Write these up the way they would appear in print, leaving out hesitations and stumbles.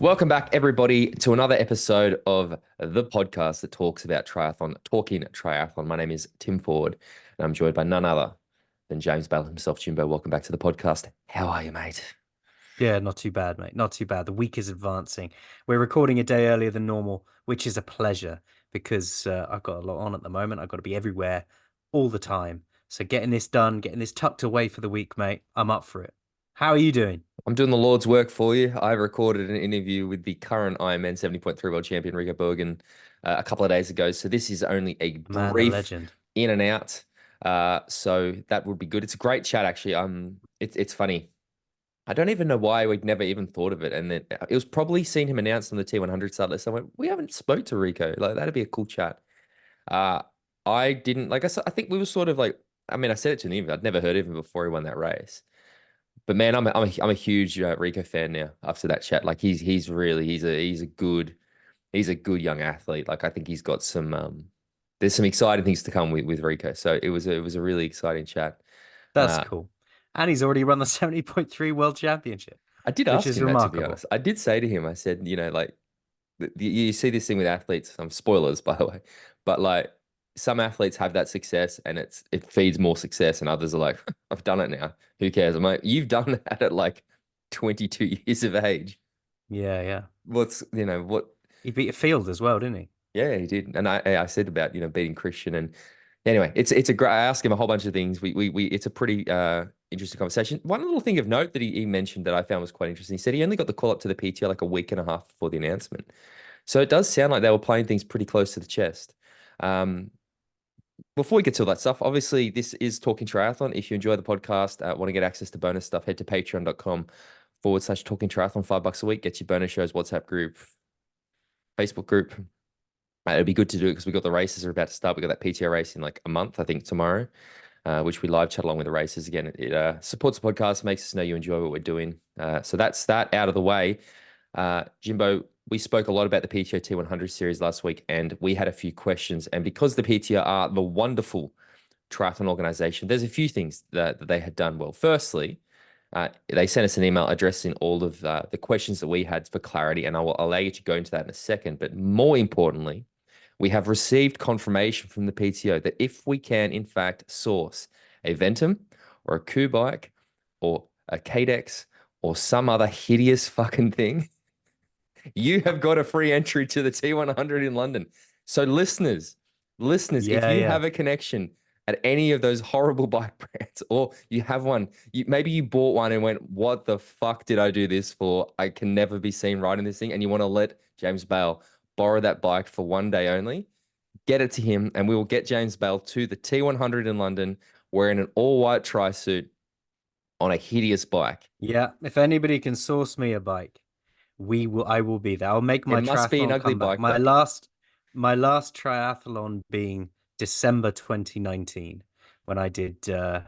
Welcome back, everybody, to another episode of the podcast that talks about triathlon, Talking Triathlon. My name is Tim Ford, and I'm joined by none other than James Bell himself. Jimbo, welcome back to the podcast. How are you, mate? Yeah, not too bad, mate. Not too bad. The week is advancing. We're recording a day earlier than normal, which is a pleasure because I've got a lot on at the moment. I've got to be everywhere all the time. So getting this done, getting this tucked away for the week, mate, I'm up for it. How are you doing? I'm doing the Lord's work for you. I recorded an interview with the current Ironman 70.3 World Champion Rico Bogen a couple of days ago. So this is only a Man, the brief legend. in and out. So that would be good. It's a great chat, actually. It's funny. I don't even know why we'd never even thought of it. And then it was probably seen him announced on the T100 start list. I went, we haven't spoke to Rico. Like, that'd be a cool chat. Uh, I didn't, like I said, I think we were sort of like, I mean, I said it to him. I'd never heard of him before he won that race. But man, I'm a huge Rico fan now after that chat. Like he's really, he's a good young athlete. Like I think he's got some, there's some exciting things to come with Rico. So it was a really exciting chat. That's Uh, cool. And he's already run the 70.3 World Championship, I did which ask is him that, to be remarkable. honest. I did say to him, I said, like you see this thing with athletes. Spoilers, by the way, but like some athletes have that success, and it feeds more success, and others are like, I've done it now. Who cares? I'm like, you've done that at like 22 years of age. Yeah, yeah. What? He beat a field as well, didn't he? Yeah, he did. And I said about beating Christian, and anyway, it's a great. I asked him a whole bunch of things. We it's a pretty interesting conversation. One little thing of note that he mentioned that I found was quite interesting. He said he only got the call up to the PTO like a week and a half before the announcement. So it does sound like they were playing things pretty close to the chest. Um, Before we get to all that stuff, obviously this is Talking Triathlon. If you enjoy the podcast, want to get access to bonus stuff, head to patreon.com/, Talking Triathlon. $5 a week gets you bonus shows, WhatsApp group, Facebook group. It'd be good to do it because we got the races are about to start. We got that PTO race in like a month, I think tomorrow, which we live chat along with the races. Again, it supports the podcast, makes us know you enjoy what we're doing. So that's that out of the way. Jimbo, we spoke a lot about the PTO T100 series last week, and we had a few questions. And because the PTO are the wonderful triathlon organization, there's a few things that they had done well. Firstly, they sent us an email addressing all of the questions that we had for clarity, and I will allow you to go into that in a second. But more importantly, we have received confirmation from the PTO that if we can, in fact, source a Ventum or a Coup bike or a Cadex or some other hideous fucking thing, you have got a free entry to the T100 in London. So listeners, if Yeah, you yeah. have a connection at any of those horrible bike brands, or you have one, maybe you bought one and went, what the fuck did I do this for? I can never be seen riding this thing. And you want to let James Bale borrow that bike for one day only, get it to him, and we will get James Bale to the T100 in London wearing an all-white tri-suit on a hideous bike. Yeah. If anybody can source me a bike, I will be there. I'll make It my must be an triathlon ugly comeback. bike, though. My last triathlon being December 2019 when I did Bahrain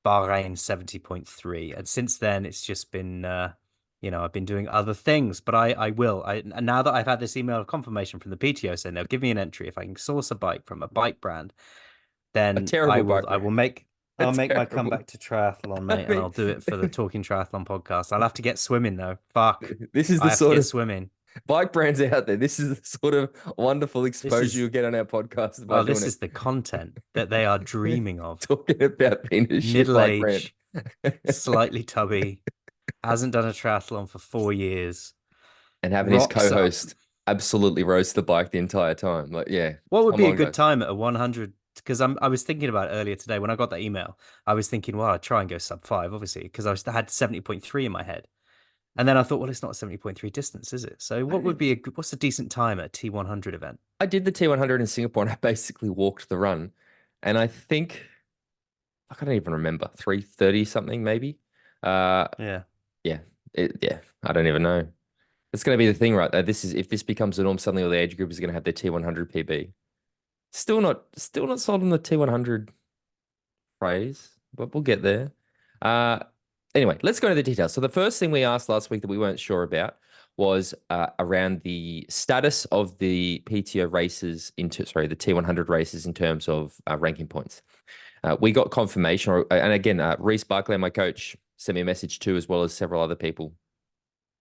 70.3. And since then it's just been I've been doing other things, but I will. And now that I've had this email of confirmation from the PTO saying they'll give me an entry if I can source a bike from a bike brand, A then I terrible will bike I brand. will make A I'll make my terrible. comeback to triathlon, I mate, and mean, I'll do it for the Talking Triathlon podcast. I'll have to get swimming though. Fuck. this is the I have to sort get of swimming. bike brands out there. This is the sort of wonderful This exposure is you'll get on our podcast by oh, doing this is the content that they are it. dreaming of. Talking about being a shit Middle bike brand. age, slightly tubby, hasn't done a triathlon for 4 years, And having his rocks up. co-host absolutely roast the bike the entire time. Like, yeah, What would come be a on, good guys. time at a 100? Because I was thinking about it earlier today when I got that email. I was thinking, well, I'd try and go sub 5, obviously, because I had 70.3 in my head. And then I thought, well, it's not a 70.3 distance, is it? So I did, what's a decent time at a T100 event? I did the T100 in Singapore, and I basically walked the run. And I think I can't even remember, 3:30 something maybe. Uh Yeah. yeah. Yeah, I don't even know. It's going to be the thing, right? This is if this becomes the norm, suddenly all the age group is going to have their T100 PB. Still not sold on the T100 phrase, but we'll get there. Uh, anyway, let's go into the details. So the first thing we asked last week that we weren't sure about was around the status of the PTO races the T100 races in terms of ranking points. We got confirmation, and again, Reese Barclay, my coach, sent me a message too, as well as several other people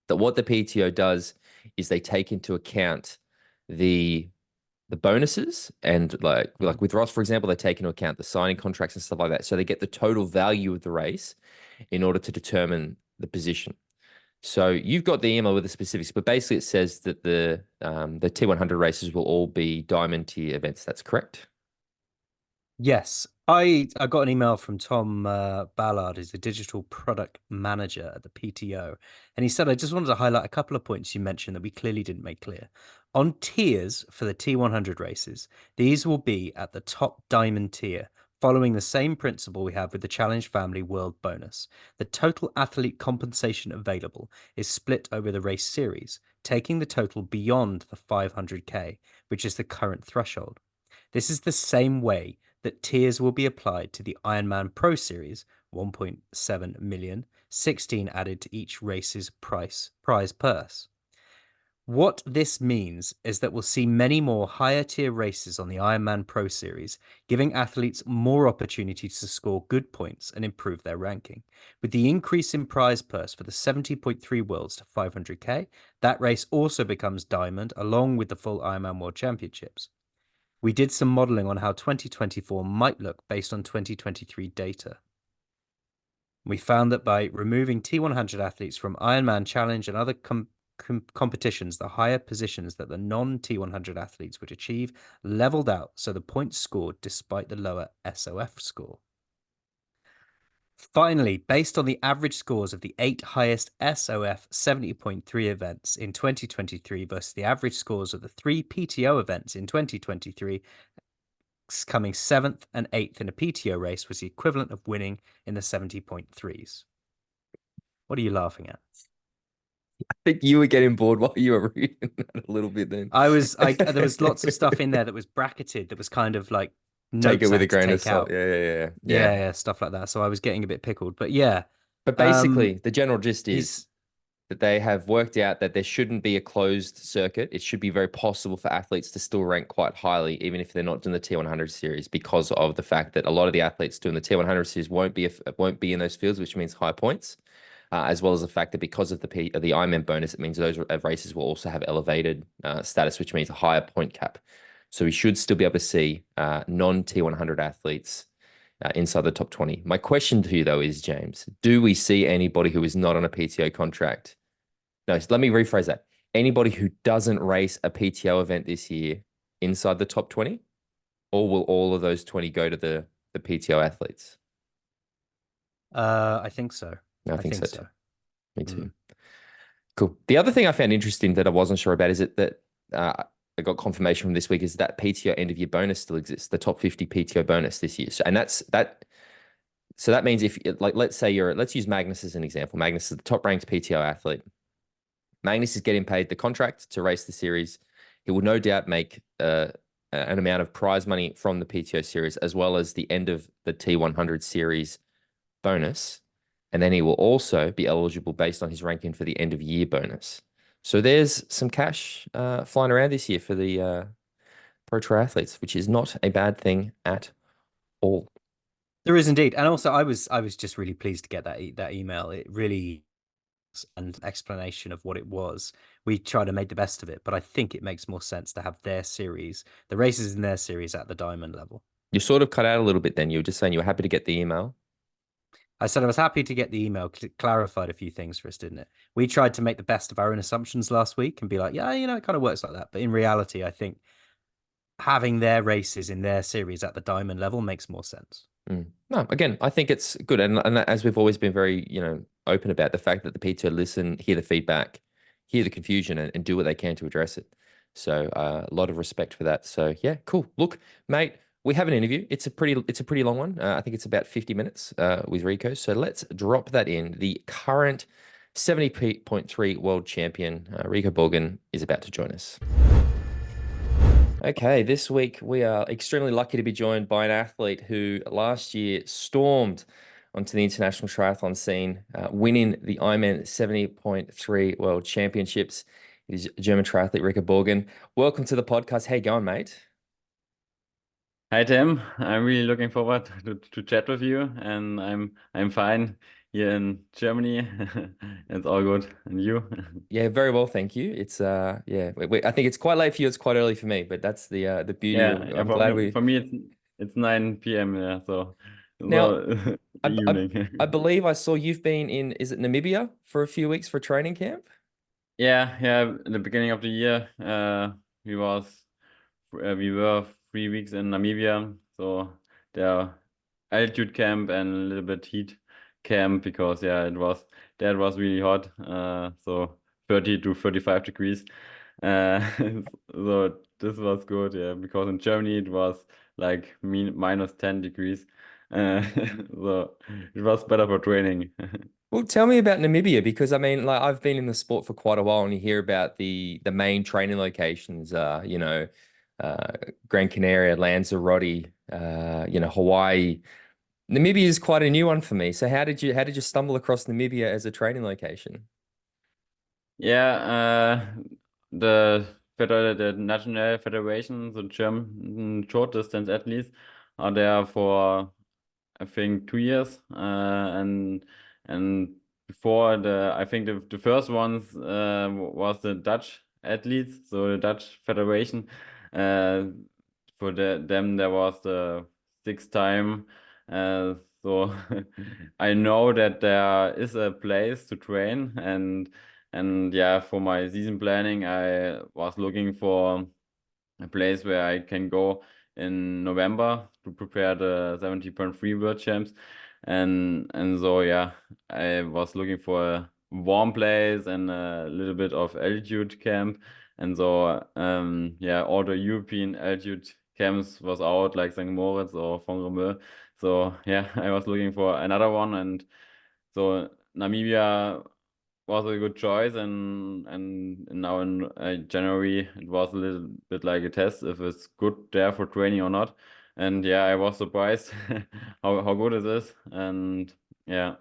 that what the PTO does is they take into account the bonuses and like with Ross, for example, they take into account the signing contracts and stuff like that. So they get the total value of the race in order to determine the position. So you've got the email with the specifics, but basically it says that the T100 races will all be diamond tier events. That's correct. Yes, I got an email from Tom Ballard, who's the digital product manager at the PTO, and he said, I just wanted to highlight a couple of points you mentioned that we clearly didn't make clear. On tiers for the T100 races, these will be at the top diamond tier, following the same principle we have with the Challenge Family World Bonus. The total athlete compensation available is split over the race series, taking the total beyond the 500K, which is the current threshold. This is the same way that tiers will be applied to the Ironman Pro Series, 1.7 million, 16 added to each race's prize purse. What this means is that we'll see many more higher tier races on the Ironman Pro Series, giving athletes more opportunities to score good points and improve their ranking. With the increase in prize purse for the 70.3 Worlds to 500K, that race also becomes diamond along with the full Ironman World Championships. We did some modeling on how 2024 might look based on 2023 data. We found that by removing T100 athletes from Ironman Challenge and other competitions, the higher positions that the non-T100 athletes would achieve leveled out, so the points scored despite the lower SOF score. Finally, based on the average scores of the 8 highest SOF 70.3 events in 2023 versus the average scores of the 3 PTO events in 2023, coming 7th and 8th in a PTO race was the equivalent of winning in the 70.3s. What are you laughing at? I think you were getting bored while you were reading that a little bit then. There was lots of stuff in there that was bracketed that was kind of like Take it notes I with a had to grain of take salt. out. Yeah. Stuff like that. So I was getting a bit pickled. But yeah, But basically, the general gist is he's that they have worked out that there shouldn't be a closed circuit. It should be very possible for athletes to still rank quite highly, even if they're not doing the T100 series, because of the fact that a lot of the athletes doing the T100 series won't be in those fields, which means high points, as well as the fact that because of the Ironman bonus, it means those races will also have elevated status, which means a higher point cap. So we should still be able to see non T100 athletes inside the top 20. My question to you, though, is, James, do we see anybody who is not on a PTO contract? No, let me rephrase that. Anybody who doesn't race a PTO event this year inside the top 20? Or will all of those 20 go to the PTO athletes? I think so. I I think think so too. so. Me too. Cool. The other thing I found interesting that I wasn't sure about is that I got confirmation from this week is that PTO end of year bonus still exists, the top 50 PTO bonus this year. So, and that's that. So that means if like, let's use Magnus as an example. Magnus is the top ranked PTO athlete. Magnus is getting paid the contract to race the series. He will no doubt make an amount of prize money from the PTO series, as well as the end of the T100 series bonus. And then he will also be eligible based on his ranking for the end of year bonus. So there's some cash flying around this year for the pro triathletes, which is not a bad thing at all. There is indeed. And also I was just really pleased to get that email. It really and explanation of what it was. We tried to make the best of it, but I think it makes more sense to have their series, the races in their series at the diamond level. You sort of cut out a little bit then. You were just saying you were happy to get the email. I said I was happy to get the email because it clarified a few things for us, didn't it? We tried to make the best of our own assumptions last week and be like, yeah, it kind of works like that. But in reality, I think having their races in their series at the diamond level makes more sense. No, again, I think it's good. And as we've always been very, open about the fact that the PTO listen, hear the feedback, hear the confusion and do what they can to address it. So a lot of respect for that. So yeah, cool. Look, mate, we have an interview. It's a pretty long one. I think it's about 50 minutes with Rico. So let's drop that in. The current 70.3 world champion, Rico Bogen, is about to join us. Okay, this week we are extremely lucky to be joined by an athlete who last year stormed onto the international triathlon scene, winning the Ironman 70.3 World Championships. It is German triathlete Rico Bogen. Welcome to the podcast. How you going, mate? Hi Tim, I'm really looking forward to chat with you, and I'm fine. here in Germany. It's all good. And you? Yeah, very well, thank you. It's yeah, I think it's quite late for you. It's quite early for me, but that's the beauty Yeah, of. yeah. I'm glad we For me, it's 9 p.m. Yeah, so now. the I, I I evening. believe I saw you've been in. Is it Namibia for a few weeks for training camp? Yeah, yeah. In the beginning of the year, we was we were 3 weeks in Namibia, so there altitude camp and a little bit heat camp because yeah, it was really hot, so 30 to 35 degrees. So this was good, yeah, because in Germany it was like minus 10 degrees. So it was better for training. Well, tell me about Namibia because I mean, like I've been in the sport for quite a while, and you hear about the main training locations, uh, Gran Canaria, Lanzarote, Hawaii. Namibia is quite a new one for me. So how did you stumble across Namibia as a training location? Yeah, the national federation, the German short distance athletes, are there for I think 2 years, and before I think the first ones was the Dutch athletes, so the Dutch federation. Uh, for them there was the sixth time. So I know that there is a place to train, and yeah, for my season planning, I was looking for a place where I can go in November to prepare the 70.3 World Champs. And so yeah, I was looking for a warm place and a little bit of altitude camp. And so yeah, all the European altitude camps was out like St. Moritz or Font-Romeu. So yeah, I was looking for another one, and so Namibia was a good choice, and now in January it was a little bit like a test if it's good there for training or not. And yeah, I was surprised how good it is. And yeah,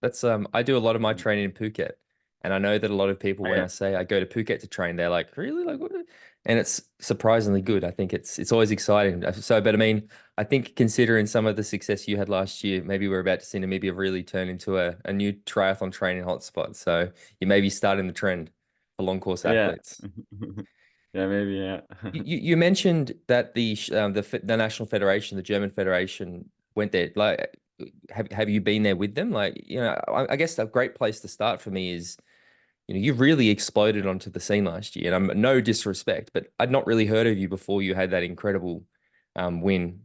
That's I do a lot of my training in Phuket. And I know that a lot of people when I I, say I go to Phuket to train, they're like, really? Like what? And it's surprisingly good. I think it's always exciting. So, but I mean, I think considering some of the success you had last year, maybe we're about to see Namibia really turn into a new triathlon training hotspot. So you may be starting the trend for long course yeah, athletes. yeah, maybe yeah. You mentioned that the national federation, the German federation, went there. Like, have you been there with them? Like, I guess a great place to start for me is, you really exploded onto the scene last year, and I'm no disrespect, but I'd not really heard of you before you had that incredible win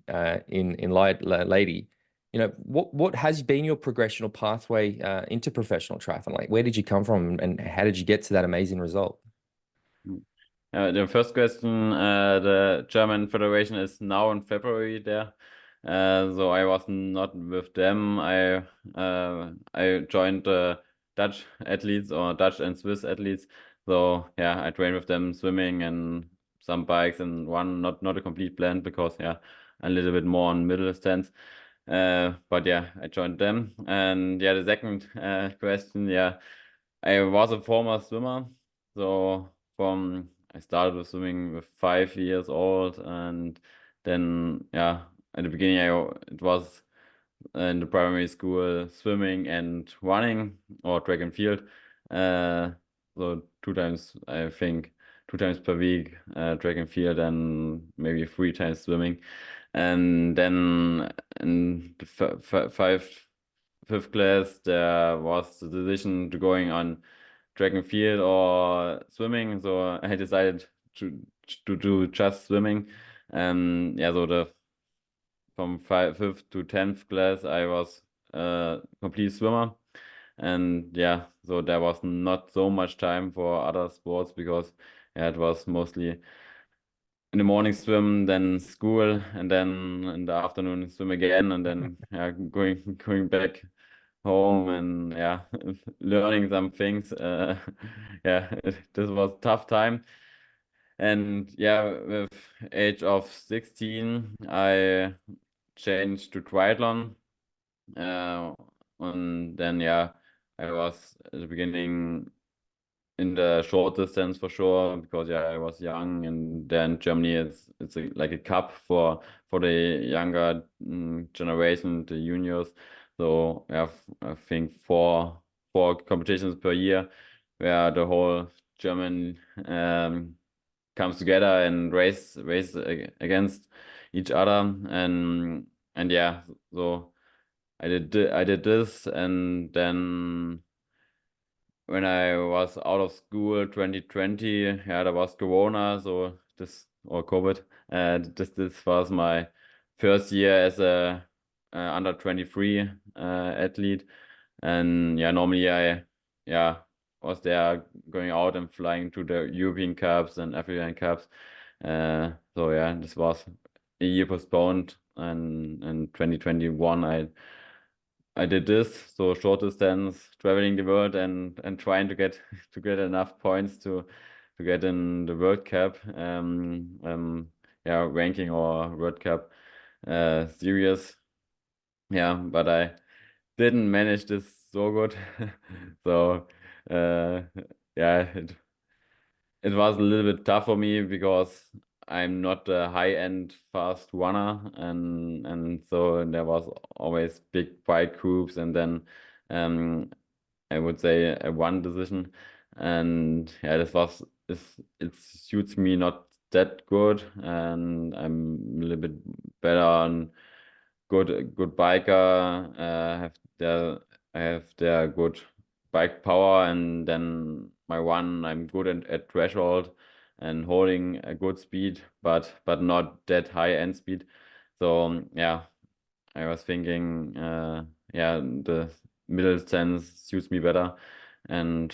in Lady. What has been your progression or pathway into professional triathlon? Like, where did you come from, and how did you get to that amazing result? The first question, the German Federation is now in February there. So I was not with them. I joined the Dutch athletes or Dutch and Swiss athletes. So yeah, I trained with them swimming and some bikes and one, not a complete blend because yeah, a little bit more on middle stance. But yeah, I joined them. And yeah, the second question, yeah, I was a former swimmer. So from I started with swimming with 5 years old, and then yeah, at the beginning it was in the primary school swimming and running or track and field. Uh, so two times I think 2 times per week track and field and maybe 3 times swimming. And then in the fifth class there was the decision to going on track and field or swimming. So I decided to do just swimming. And yeah, so the from fifth to 10th class, I was a complete swimmer. And yeah, so there was not so much time for other sports because yeah, it was mostly in the morning swim, then school, and then in the afternoon swim again, and then yeah, going back home and yeah, learning some things. Yeah, this was tough time. And yeah, with age of 16, I changed to triathlon. Uh, and then yeah, I was at the beginning in the short distance for sure because yeah, I was young, and then Germany it's like a cup for the younger generation, the juniors. So we have, I think, four competitions per year where the whole German comes together and race against each other, and yeah, so I did this, and then when I was out of school 2020, yeah, there was Corona, so this, or COVID, this was my first year as a under 23 athlete, and yeah, normally I was there going out and flying to the European Cups and African Cups. So yeah, this was a year postponed, and in 2021 I did this, so short distance, traveling the world and trying to get enough points to get in the World Cup, ranking or World Cup series. Yeah, but I didn't manage this so good. So yeah, it was a little bit tough for me because I'm not a high-end fast runner, and so there was always big bike groups, and then I would say a one decision, and yeah, it suits me not that good, and I'm a little bit better on good biker. I have their good bike power, and then my one, I'm good at threshold and holding a good speed, but not that high end speed. So yeah, I was thinking, the middle stance suits me better, and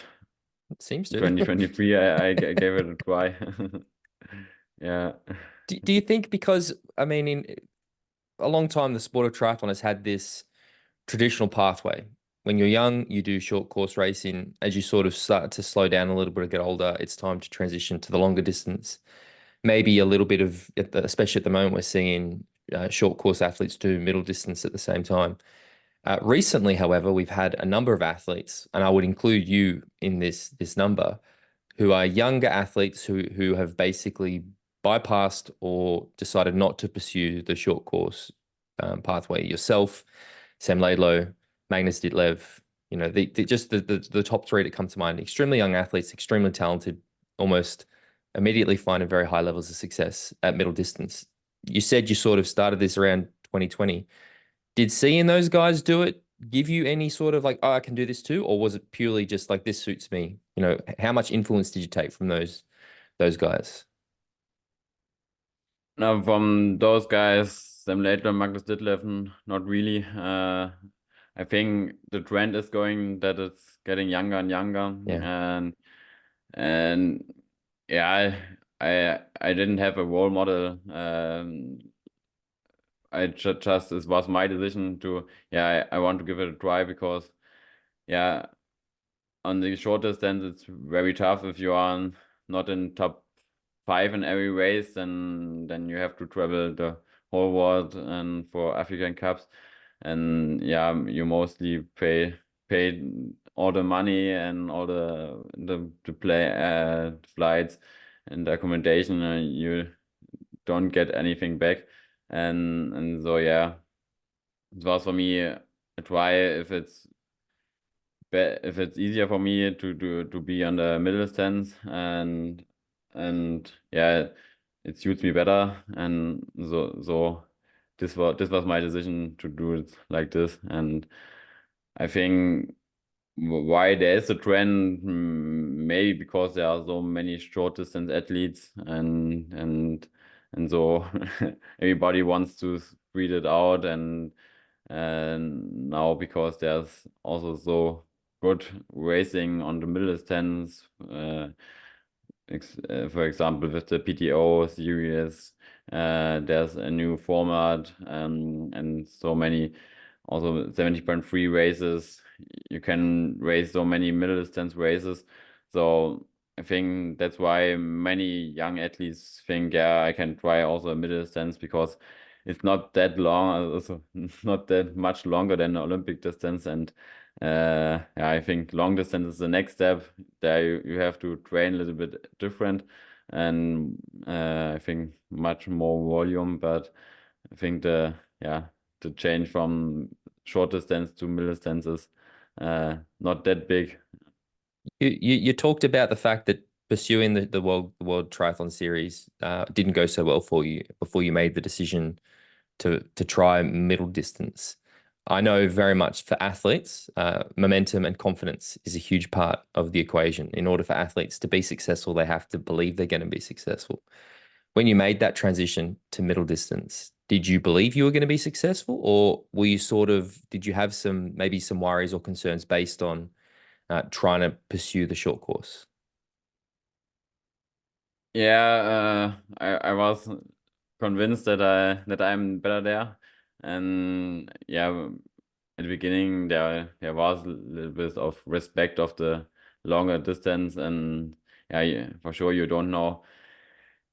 It seems to. 2023 I gave it a try. Yeah. Do you think, because I mean, in a long time the sport of triathlon has had this traditional pathway. When you're young, you do short course racing. As you sort of start to slow down a little bit and get older, it's time to transition to the longer distance. Maybe a little bit of, especially at the moment, we're seeing short course athletes do middle distance at the same time. Recently, however, we've had a number of athletes, and I would include you in this number, who are younger athletes who have basically bypassed or decided not to pursue the short course pathway. Yourself, Sam Laidlow, Magnus Ditlev, you know, the top three that come to mind. Extremely young athletes, extremely talented, almost immediately finding very high levels of success at middle distance. You said you sort of started this around 2020. Did seeing those guys do it give you any sort of like, oh, I can do this too? Or was it purely just like, this suits me? You know, how much influence did you take from those guys? Now, from those guys, Sam Laidlow, Magnus Ditlev, not really. I think the trend is going that it's getting younger and younger, Yeah. and yeah, I didn't have a role model. I just it was my decision to, I want to give it a try, because yeah, on the short distance it's very tough if you are not in top 5 in every race, then you have to travel the whole world and for African Cups, and yeah, you mostly pay all the money and all the play flights and the accommodation, and you don't get anything back, and so yeah, it was for me a try if it's easier for me to be on the middle stance, and yeah, it suits me better, and so this was my decision to do it like this. And I think why there is a trend, maybe because there are so many short distance athletes, and so everybody wants to spread it out, and now because there's also so good racing on the middle distance, for example, with the PTO series, there's a new format, and so many, also 70.3 races. You can race so many middle distance races. So I think that's why many young athletes think, yeah, I can try also a middle distance, because it's not that long, also not that much longer than the Olympic distance. And I think long distance is the next step. There you have to train a little bit different, and I think much more volume. But I think the change from short distance to middle distance is not that big. You talked about the fact that pursuing the World Triathlon Series didn't go so well for you before you made the decision to try middle distance. I know very much for athletes, momentum and confidence is a huge part of the equation. In order for athletes to be successful, they have to believe they're going to be successful. When you made that transition to middle distance, did you believe you were going to be successful, or were you did you have maybe some worries or concerns based on trying to pursue the short course? Yeah, I was convinced that I'm better there, and yeah, at the beginning there was a little bit of respect of the longer distance, and yeah, for sure you don't know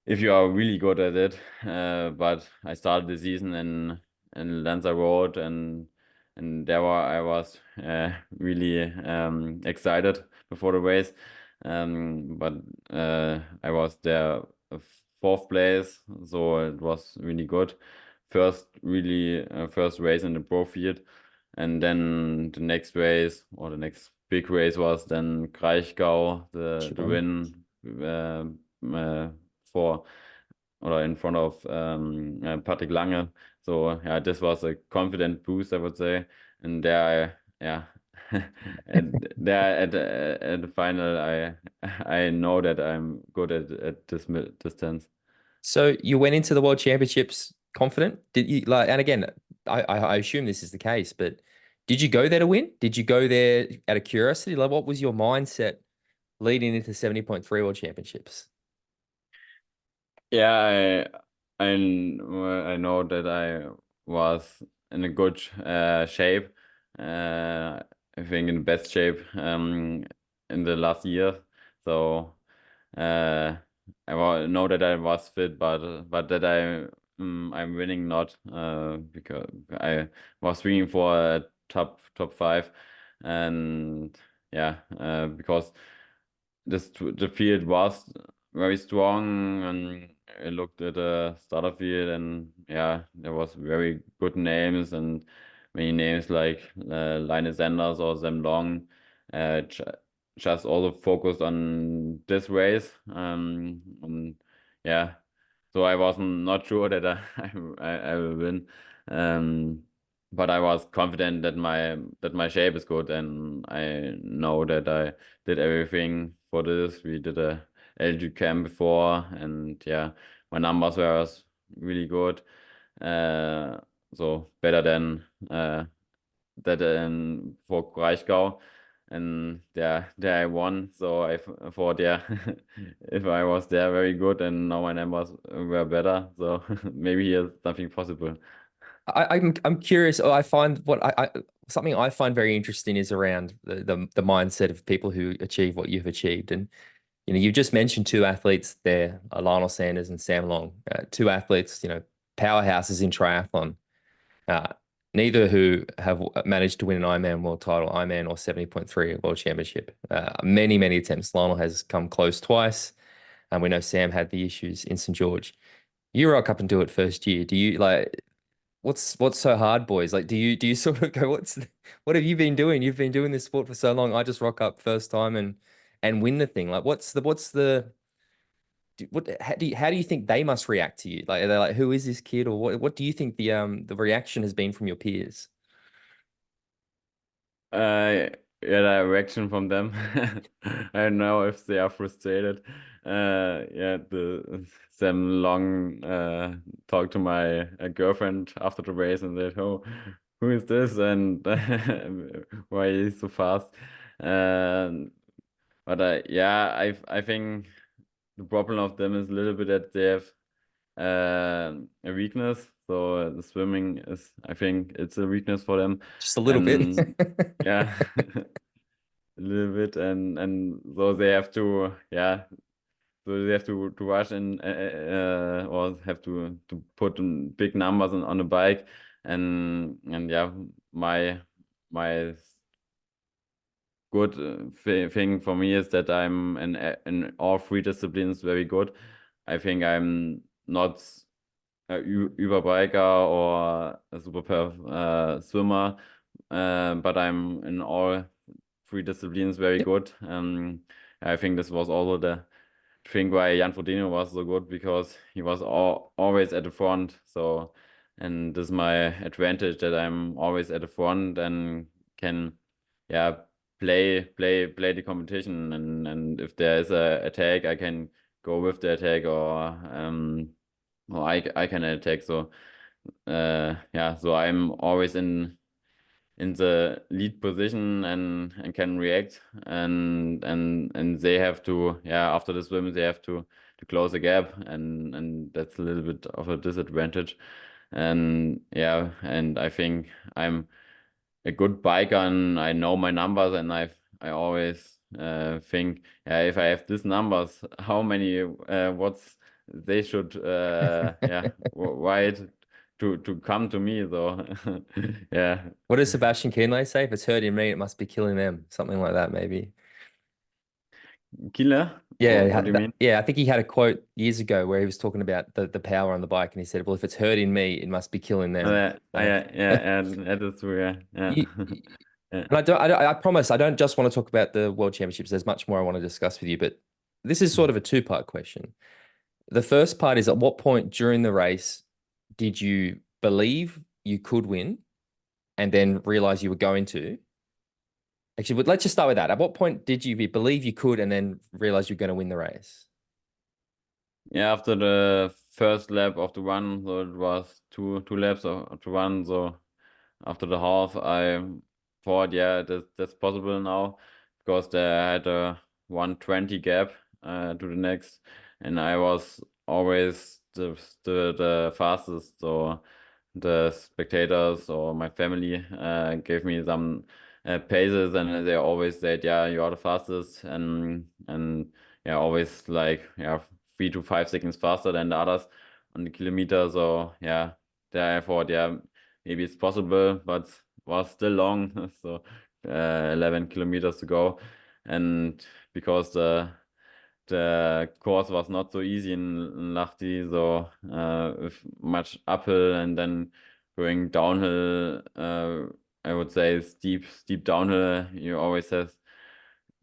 if you are really good at it. But I started the season in Lanzarote, and I was really excited before the race. But I was there fourth place, so it was really good. First race in the pro field, and then the next race, or the next big race, was then Kraichgau, the win for, or in front of Patrick Lange. So yeah, this was a confident boost, I would say. And there and there at the final, I know that I'm good at this distance. So you went into the World Championships confident? Did you and again, I assume this is the case, but did you go there to win? Did you go there out of curiosity? Like, what was your mindset leading into 70.3 World Championships? Yeah, I know that I was in a good shape. I think in the best shape in the last year. So know that I was fit, but that I'm winning not because I was swinging for a top five, and yeah, because the field was very strong, and I looked at the starter field, and yeah, there was very good names, and many names like Linus Sanders or Sam Long, just also focused on this race. Yeah, so I wasn't not sure that I will win. But I was confident that my shape is good, and I know that I did everything for this. We did a LG camp before, and yeah, my numbers were really good. So better than that for Kraichgau, and there I won. So I thought, yeah, if I was there, very good, and now my numbers were better. So maybe here's something possible. I'm curious. I find something I find very interesting is around the mindset of people who achieve what you've achieved. And you've just mentioned two athletes there, Lionel Sanders and Sam Long, two athletes, powerhouses in triathlon. Uh, Neither who have managed to win an Ironman world title, Ironman or 70.3 world championship. Many, many attempts. Lionel has come close twice, and we know Sam had the issues in St. George. You rock up and do it first year. Do you what's so hard, boys? Like, do you sort of go, what have you been doing? You've been doing this sport for so long. I just rock up first time and win the thing. Like, how do you think they must react to you? Like, are they like, who is this kid, or what do you think the reaction has been from your peers? Yeah, the reaction from them. I don't know if they are frustrated. Yeah, the Sam Long talked to my girlfriend after the race and said, "Oh, who is this? And why is he so fast?" But yeah, I think the problem of them is a little bit that they have a weakness. So the swimming is, I think, it's a weakness for them. Just a little And bit. yeah, a little bit, and so they have to, yeah, so they have to rush and or have to put big numbers on the bike, and yeah, my good thing for me is that I'm in all three disciplines very good. I think I'm not a Überbiker or a super swimmer, but I'm in all three disciplines very good. I think this was also the thing why Jan Frodeno was so good, because he was always at the front. So, and this is my advantage, that I'm always at the front and can, yeah, play the competition. And if there is a attack, I can go with the attack, or I can attack. So, yeah, so I'm always in the lead position and can react, and they have to, yeah, after the swim they have to close the gap, and that's a little bit of a disadvantage. And yeah, and I think I'm a good biker and I know my numbers, and I always think, yeah, if I have these numbers, how many watts they should yeah, ride to come to me. So yeah. What does Sebastian Kienle say? If it's hurting me, it must be killing them. Something like that, maybe. Killer? Yeah, What do you mean? yeah. I think he had a quote years ago where he was talking about the power on the bike, and he said, "Well, if it's hurting me, it must be killing them." Yeah, that is true. Yeah, yeah. You, Yeah. and I promise, I don't just want to talk about the World Championships. There's much more I want to discuss with you, but this is sort of a two-part question. The first part is, at what point during the race did you believe you could win and then realize you were going to? Actually, let's just start with that. At what point did you believe you could and then realize you're going to win the race? Yeah, after the first lap of the run, so it was two laps to run. So after the half, I thought, yeah, that's possible now, because they had a 120 gap to the next, and I was always the fastest. So the spectators or my family gave me some paces, and they always said, yeah, you are the fastest, and yeah, always like, yeah, 3 to 5 seconds faster than the others on the kilometer. So yeah, there I thought, yeah, maybe it's possible, but was still long. So 11 kilometers to go, and because the course was not so easy in Lahti, so with much uphill and then going downhill, I would say steep downhill, you always have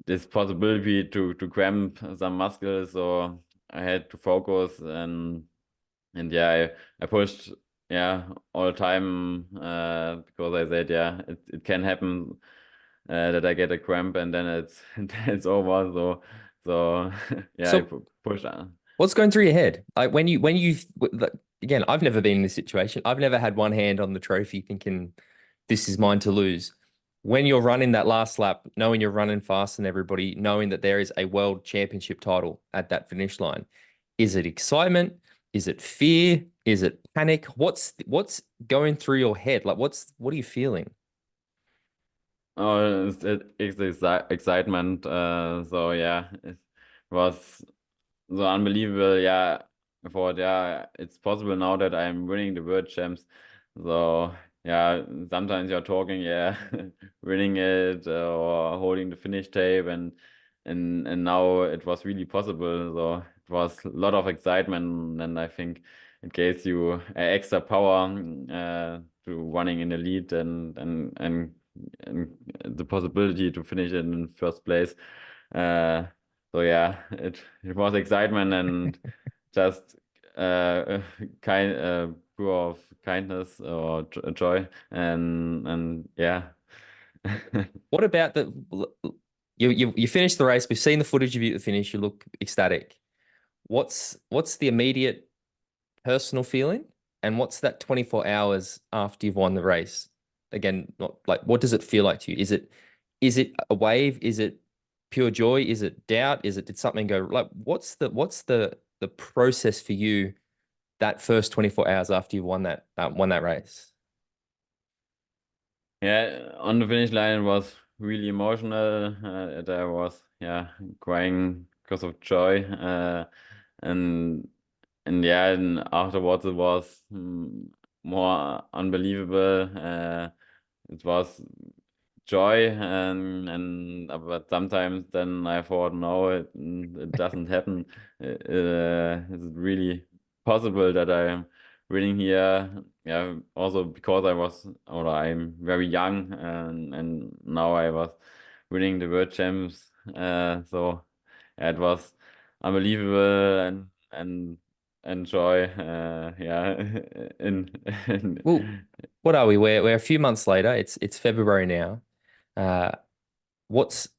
this possibility to cramp some muscles. So I had to focus, and yeah, I pushed, yeah, all the time, because I said, yeah, it can happen that I get a cramp, and then it's it's over. So yeah, I So pushed. what's going through your head? Like again, I've never been in this situation. I've never had one hand on the trophy thinking this is mine to lose. When you're running that last lap, knowing you're running faster than everybody, knowing that there is a world championship title at that finish line, is it excitement? Is it fear? Is it panic? What's going through your head? Like what are you feeling? Oh, it's excitement. So yeah, it was so unbelievable. Yeah, I thought, yeah, it's possible now that I'm winning the world champs. So yeah, sometimes you're talking, yeah, winning it, or holding the finish tape, and now it was really possible. So it was a lot of excitement, and I think it gives you extra power to running in the lead, and the possibility to finish it in first place. So yeah, it was excitement, and just kind pure of kindness or joy, and yeah. What about you finished the race? We've seen the footage of you at the finish. You look ecstatic. What's the immediate personal feeling, and what's that 24 hours after you've won the race? Again, not like, what does it feel like to you? Is it a wave? Is it pure joy? Is it doubt? Did something go like, what's the process for you that first 24 hours after you won that race? Yeah, on the finish line it was really emotional. I was, yeah, crying because of joy, and yeah, and afterwards it was more unbelievable. It was joy, but sometimes then I thought, no, it doesn't happen. Is it really possible that I'm winning here. Yeah, also because I'm very young, and now I was winning the world champs. So yeah, it was unbelievable and enjoy. Yeah, in Well, what are we? We're a few months later. It's February now. Uh,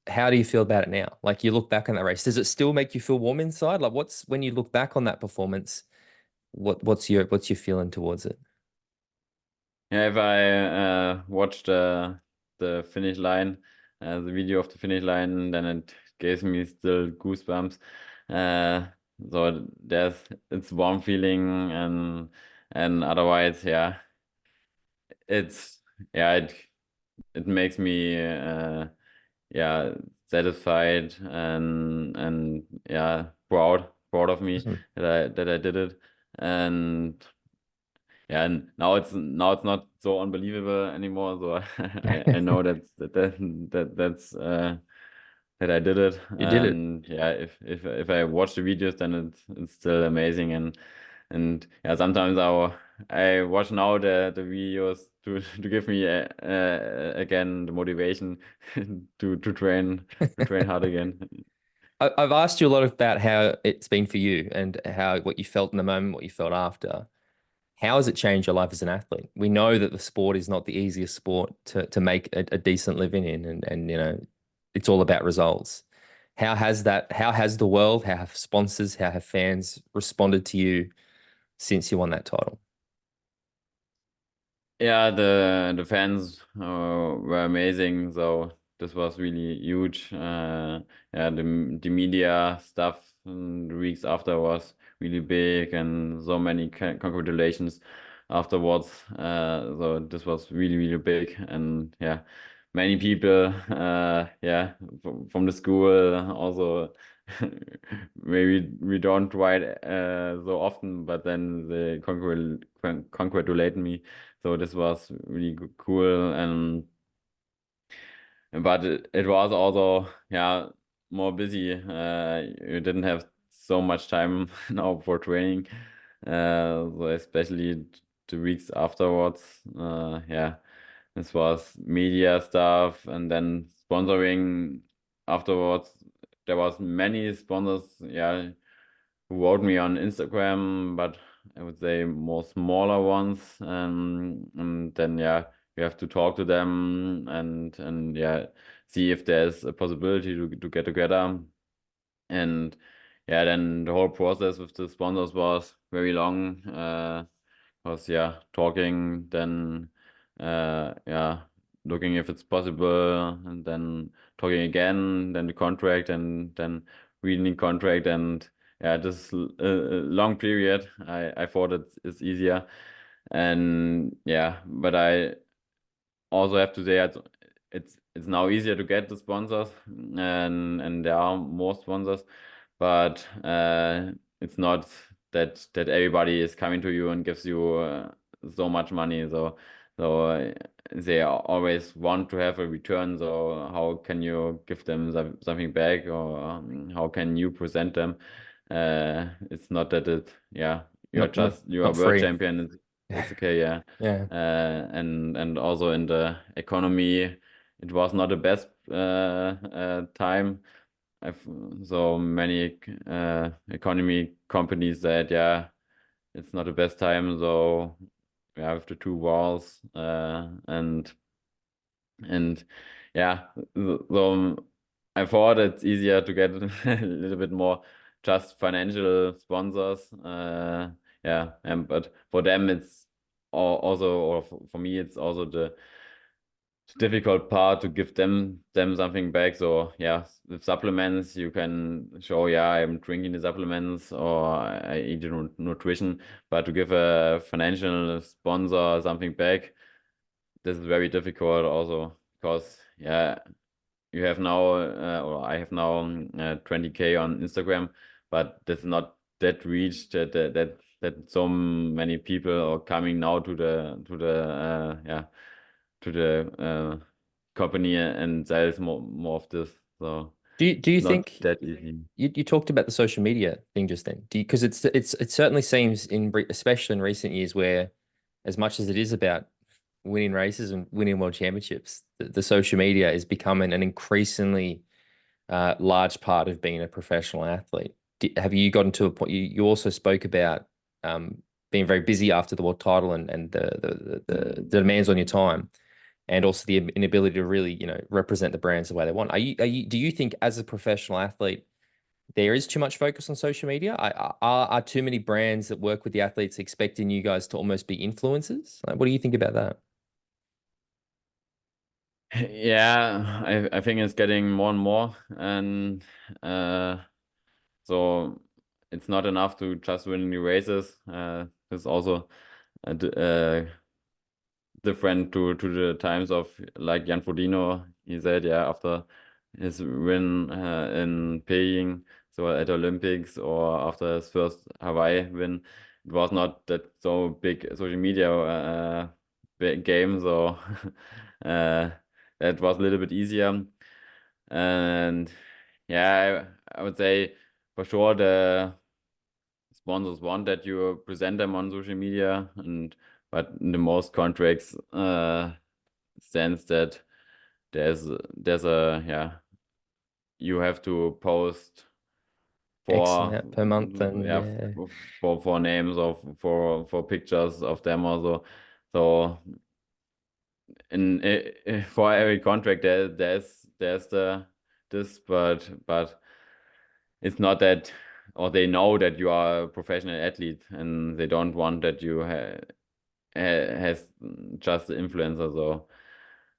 how do you feel about it now? Like you look back on that race, does it still make you feel warm inside? Like when you look back on that performance, what's your feeling towards it? Yeah, if I watched the finish line, the video of the finish line, then it gives me still goosebumps. So it's warm feeling, and otherwise, yeah, it's yeah it makes me yeah satisfied and yeah proud of me Awesome. that I did it. And yeah, and now it's not so unbelievable anymore. So I know that I did it. You did it. And yeah, if I watch the videos, then it's still amazing. And yeah, sometimes I watch now the videos to give me again the motivation to train hard again. I've asked you a lot about how it's been for you and what you felt in the moment, what you felt after. How has it changed your life as an athlete? We know that the sport is not the easiest sport to make a decent living in, and it's all about results. How has the world, how have sponsors, how have fans responded to you since you won that title? Yeah, the fans were amazing. So this was really huge. Yeah, the media stuff in the weeks after was really big, and so many congratulations afterwards. So this was really big, and yeah, many people. Yeah, from the school also. Maybe we don't write so often, but then they congratulate me. So this was really cool, and but it was also yeah more busy. You didn't have so much time now for training, so especially the weeks afterwards. Yeah, this was media stuff, and then sponsoring afterwards. There was many sponsors, yeah, who wrote me on Instagram, but I would say more smaller ones. And then yeah, we have to talk to them and yeah, see if there's a possibility to get together. And yeah, then the whole process with the sponsors was very long. Was yeah, talking, then yeah, looking if it's possible, and then talking again, then the contract, and then reading the contract. And yeah, this long period. I thought it's easier, and yeah, but I also have to say it's now easier to get the sponsors, and there are more sponsors, but it's not that everybody is coming to you and gives you so much money. So they always want to have a return. So how can you give them something back, or how can you present them? It's not that yeah, you are Not world free. champion. It's okay, yeah. Yeah. And also in the economy, it was not the best time. I've so many economy companies said, yeah, it's not the best time. So we have the two wars, and yeah, so I thought it's easier to get a little bit more just financial sponsors. Yeah, and but for them it's also, or for me it's also the difficult part to give them something back. So yeah, with supplements you can show, yeah, I'm drinking the supplements or I eat the nutrition, but to give a financial sponsor something back, this is very difficult also, because yeah, you have now or I have now 20K on Instagram, but this is not that reach that so many people are coming now to the yeah, to the company and sells more of this. So Do you It's not think that easy. you talked about the social media thing just then? Do you, because it certainly seems especially in recent years where as much as it is about winning races and winning world championships, the social media is becoming an increasingly large part of being a professional athlete. Have you gotten to a point? You also spoke about being very busy after the world title and the demands on your time, and also the inability to really, represent the brands the way they want. Do you think as a professional athlete, there is too much focus on social media? Are too many brands that work with the athletes expecting you guys to almost be influencers? Like, what do you think about that? Yeah, I think it's getting more and more, and so it's not enough to just win new races. It's also different to the times of like Jan Frodeno. He said, yeah, after his win in Beijing, so at Olympics, or after his first Hawaii win, it was not that so big social media big game, so that was a little bit easier. And yeah, I would say for sure the sponsors want that you present them on social media, but in the most contracts sense that there's a you have to post X for amount per month, and yeah, for names of for pictures of them also. So for every contract there's this, but it's not that, or they know that you are a professional athlete and they don't want that you has just the influencer. So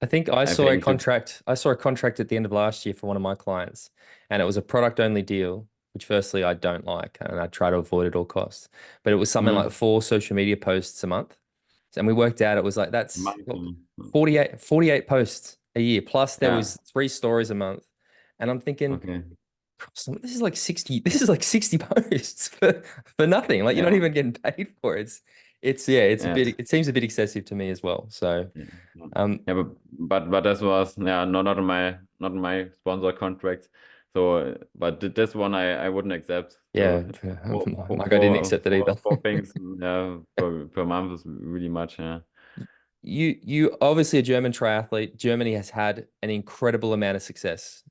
I think I I saw a think to contract. I saw a contract at the end of last year for one of my clients, and it was a product only deal, which firstly I don't like, and I try to avoid at all costs. But it was something like mm, 4 social media posts a month. And we worked out it was like that's what, marketing. 48 posts a year. Plus there Yeah. was 3 stories a month. And I'm thinking, Okay. this is like 60 posts for nothing. Like you're not Yeah. even getting paid for it. It's a Yeah. bit, it seems a bit excessive to me as well. So Yeah. um Yeah, but this was, yeah, not my sponsor contracts. So but this one I wouldn't accept. yeah, So for like I didn't accept it either. four things, yeah, per month is really much. Yeah. You obviously a German triathlete. Germany has had an incredible amount of success,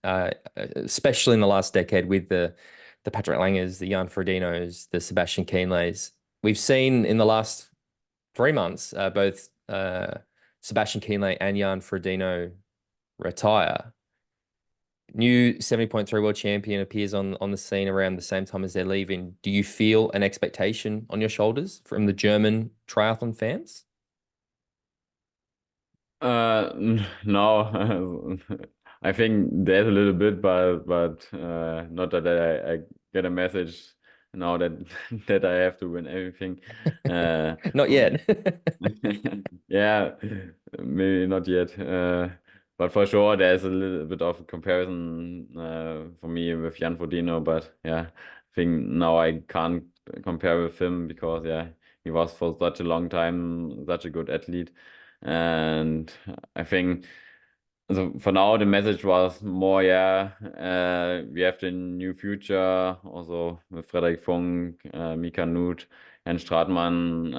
especially in the last decade with the Patrick Langers, the Jan Frodinos, the Sebastian Kienleys. We've seen in the last 3 months both Sebastian Kienle and Jan Frodeno retire. New 70.3 world champion appears on the scene around the same time as they're leaving. Do you feel an expectation on your shoulders from the German triathlon fans? No, I think there's a little bit, but not that I get a message now that that I have to win everything. Not yet. Yeah, maybe not yet. But for sure, there's a little bit of a comparison for me with Jan Frodeno. But yeah, I think now I can't compare with him because yeah, he was for such a long time such a good athlete. And I think so for now the message was more, yeah, we have the new future also with Frederik Funk, Mika Nuth, and Stratmann.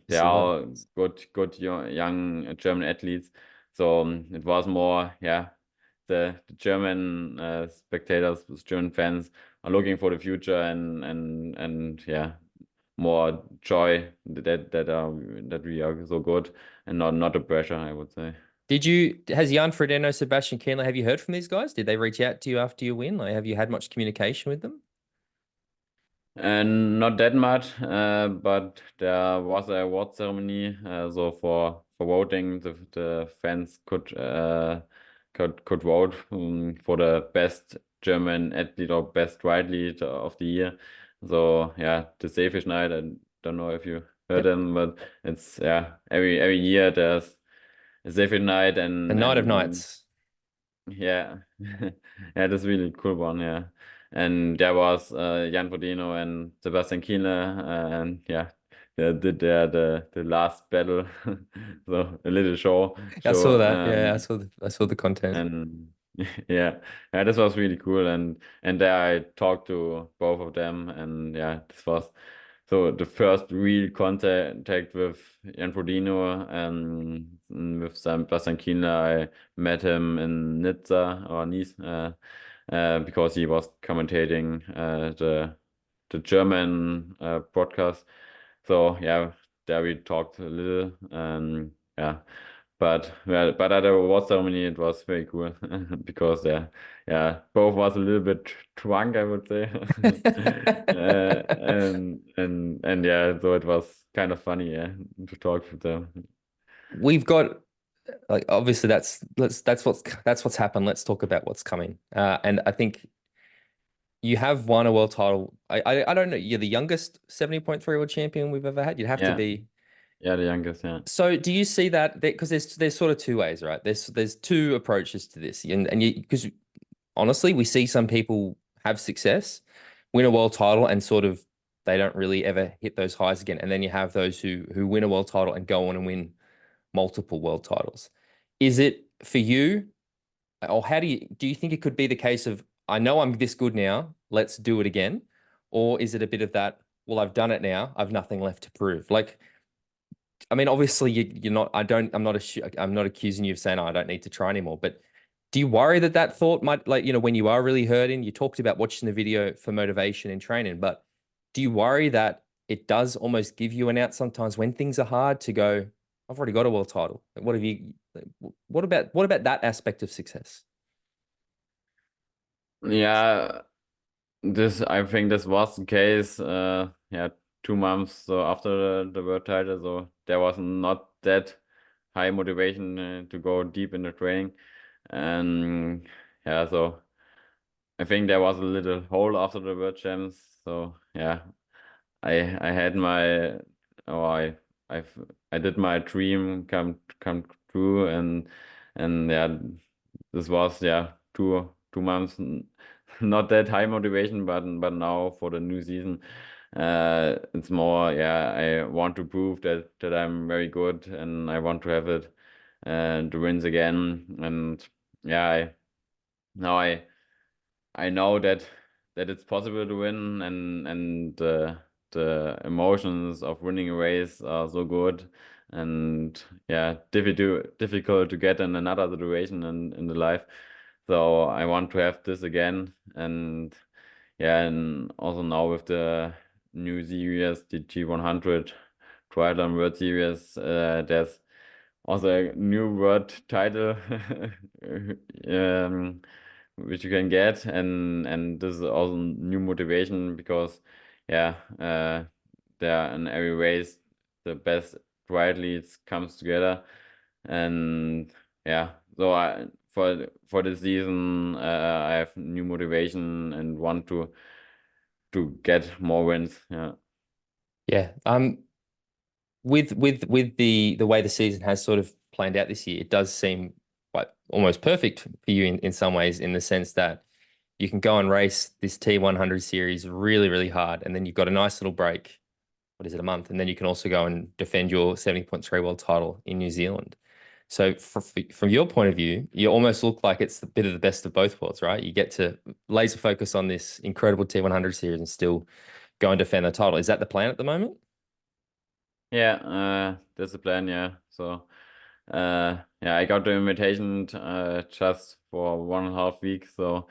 They are Excellent. all good young German athletes. So it was more, yeah, the German spectators, German fans are looking for the future, and yeah, more joy that we are so good, and not the pressure, I would say. Has Jan Frodeno, Sebastian Kienle, have you heard from these guys? Did they reach out to you after your win? Like, have you had much communication with them? And not that much, but there was a award ceremony. So for voting, the fans could vote for the best German athlete or best triathlete of the year. So yeah, the Seefisch night. I don't know if you heard Yep. them, but it's, yeah, every year there's a Seefisch night, The Night of and Nights. yeah, yeah, that's really cool one. Yeah, and there was Jan Frodeno and Sebastian Kienle, and yeah, they did the last battle, so a little show I saw show, that. Yeah, I saw the content. and Yeah, yeah, this was really cool, and there I talked to both of them, and yeah, this was so the first real contact with Jan Frodeno and with Sebastian Kienle. I met him in Nizza or Nice, because he was commentating the German broadcast. So yeah, there we talked a little, and yeah. But well, but at the award ceremony it was very cool because yeah, both was a little bit drunk, I would say. And yeah, so it was kind of funny, yeah, to talk with them. We've got like obviously that's what's happened. Let's talk about what's coming. And I think you have won a world title. I don't know. You're the youngest 70.3 world champion we've ever had. You'd have to Yeah, be. yeah, the youngest, yeah. So do you see that? Because there's sort of two ways, right? There's two approaches to this, and you because honestly, we see some people have success, win a world title, and sort of they don't really ever hit those highs again. And then you have those who win a world title and go on and win multiple world titles. Is it for you, or how do you think it could be the case of I know I'm this good now, let's do it again, or is it a bit of that? Well, I've done it now, I've nothing left to prove. Like, I mean, obviously you're not. I'm not accusing you of saying, oh, I don't need to try anymore. But do you worry that that thought might, like, when you are really hurting, you talked about watching the video for motivation and training, but do you worry that it does almost give you an out sometimes when things are hard to go, I've already got a world title. What have you, what about that aspect of success? Yeah, I think this was the case, yeah, 2 months so after the world title, so there was not that high motivation to go deep in the training. And yeah, so I think there was a little hole after the world champs. So yeah, I had my oh I've I did my dream come true, and yeah, this was yeah 2 months not that high motivation, but now for the new season, it's more yeah, I want to prove that I'm very good, and I want to have it and the wins again. And yeah, now I know that it's possible to win, and the emotions of winning a race are so good, and yeah, difficult to get in another situation in the life. So I want to have this again, and yeah, and also now with the new series, the G100 Triathlon World Series, there's also a new world title, um, which you can get, and this is also new motivation because yeah, there in every race the best triathletes comes together, and yeah, so I for the season I have new motivation and want to get more wins. Yeah. Yeah. With the way the season has sort of planned out this year, it does seem quite almost perfect for you in some ways, in the sense that you can go and race this T100 series really, really hard, and then you've got a nice little break. What is it, a month? And then you can also go and defend your 70.3 world title in New Zealand. So from your point of view, you almost look like it's a bit of the best of both worlds, right? You get to laser focus on this incredible T100 series and still go and defend the title. Is that the plan at the moment? Yeah, that's the plan, yeah. So yeah, I got the invitation just for 1.5 weeks, so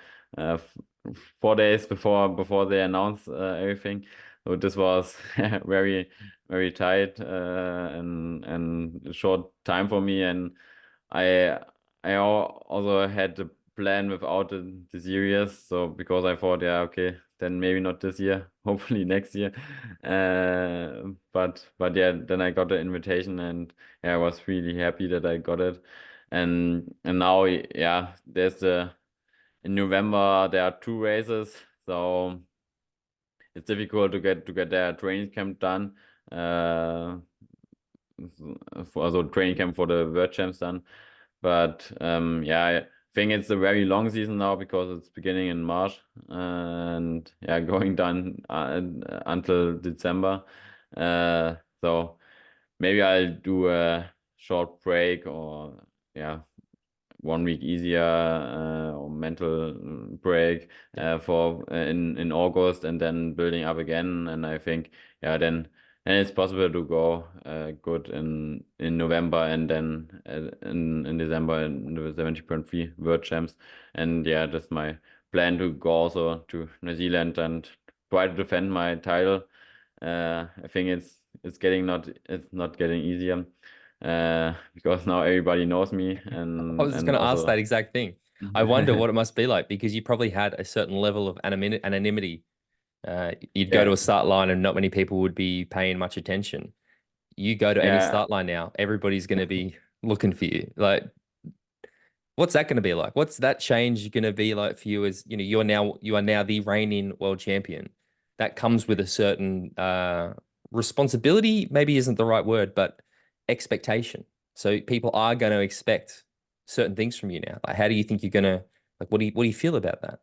4 days before they announced everything. So this was very very tight and a short time for me, and I also had the plan without the series, so because I thought yeah, okay, then maybe not this year, hopefully next year. But yeah, then I got the invitation, and yeah, I was really happy that I got it. And now yeah, there's the in November there are 2 races, so it's difficult to get their training camp done. For also training camp for the World Champs done. But yeah, I think it's a very long season now because it's beginning in March and yeah, going down until December. So maybe I'll do a short break, or yeah, 1 week easier or mental break for in August, and then building up again. And I think then it's possible to go good in November, and then in December in the 70.3 World Champs. And that's my plan, to go also to New Zealand and try to defend my title. I think it's not getting easier because now everybody knows me, I was just going to ask that exact thing. I wonder what it must be like, because you probably had a certain level of anonymity. You'd go to a start line and not many people would be paying much attention. You go to any start line now, everybody's going to be looking for you. Like, what's that going to be like? What's that change going to be like for you? As you know, you are now the reigning world champion. That comes with a certain responsibility. Maybe isn't the right word, but expectation. So people are going to expect certain things from you now. Like, how do you think you're going to, like, what do you feel about that?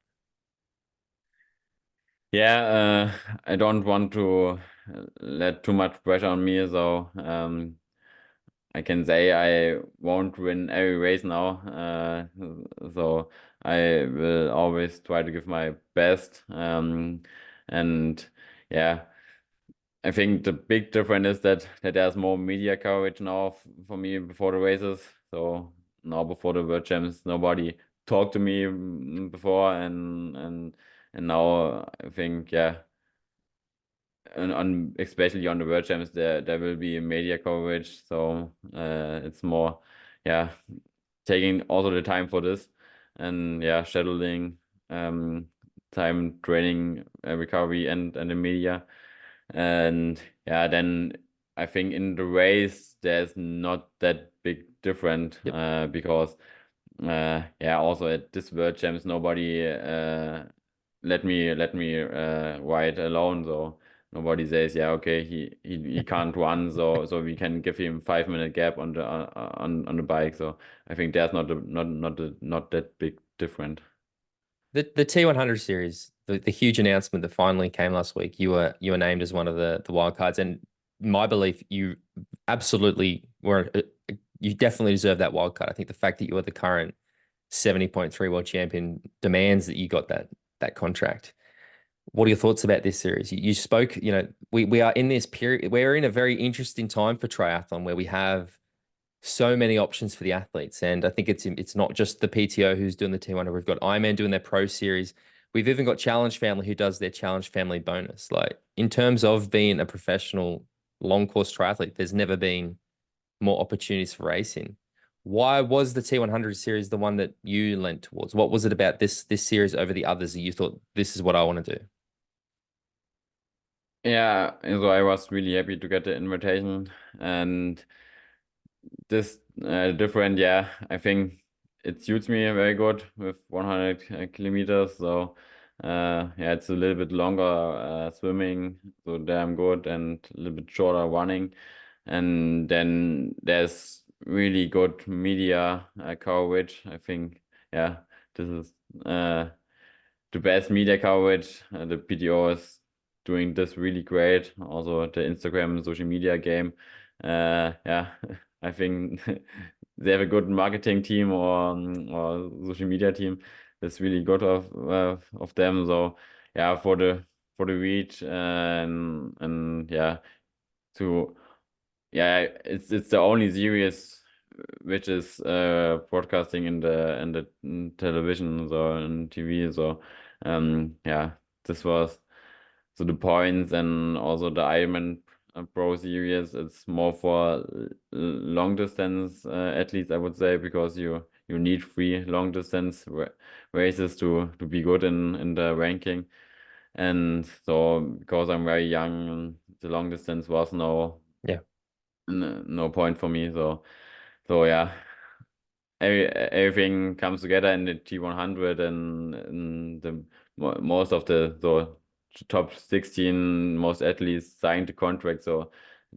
I don't want to let too much pressure on me, so I can say I won't win every race now. So I will always try to give my best. And I think the big difference is that there's more media coverage now for me before the races. So now before the World Champs, nobody talked to me before, and now I think and especially on the World Champs, there will be media coverage. So it's more taking also the time for this, and scheduling time, training, recovery, and the media. And then I think in the race there's not that big different. Because also at this World Champs nobody let me ride alone, so nobody says okay, he can't run, so we can give him 5 minute gap on the on the bike. So I think there's not that big different. The T100 series, the huge announcement that finally came last week, you were named as one of the wild cards, and my belief, you absolutely were. You definitely deserve that wild card. I think the fact that you are the current 70.3 world champion demands that you got that contract. What are your thoughts about this series? You spoke, we are in this period. We're in a very interesting time for triathlon where we have so many options for the athletes. And I think it's not just the PTO who's doing the T100. We've got Ironman doing their pro series. We've even got Challenge Family who does their Challenge Family bonus. Like, in terms of being a professional long course triathlete, there's never been more opportunities for racing. Why was the T100 series the one that you lent towards? What was it about this series over the others that you thought, this is what I want to do? Yeah, so I was really happy to get the invitation, and this different, I think it suits me very good with 100 kilometers. So it's a little bit longer swimming, so damn good, and a little bit shorter running. And then there's really good media coverage. I think this is the best media coverage. The PTO is doing this really great. Also the Instagram social media game. I think they have a good marketing team or social media team that's really good of them. So for the reach, and it's the only series which is broadcasting in the television, so in TV. So this was so the points, and also the Ironman Pro Series. It's more for long distance athletes, I would say, because you need 3 long distance races to be good in the ranking. And so because I'm very young, the long distance was no point for me. So everything comes together in the T100, and the most of the top 16 most athletes signed the contract. So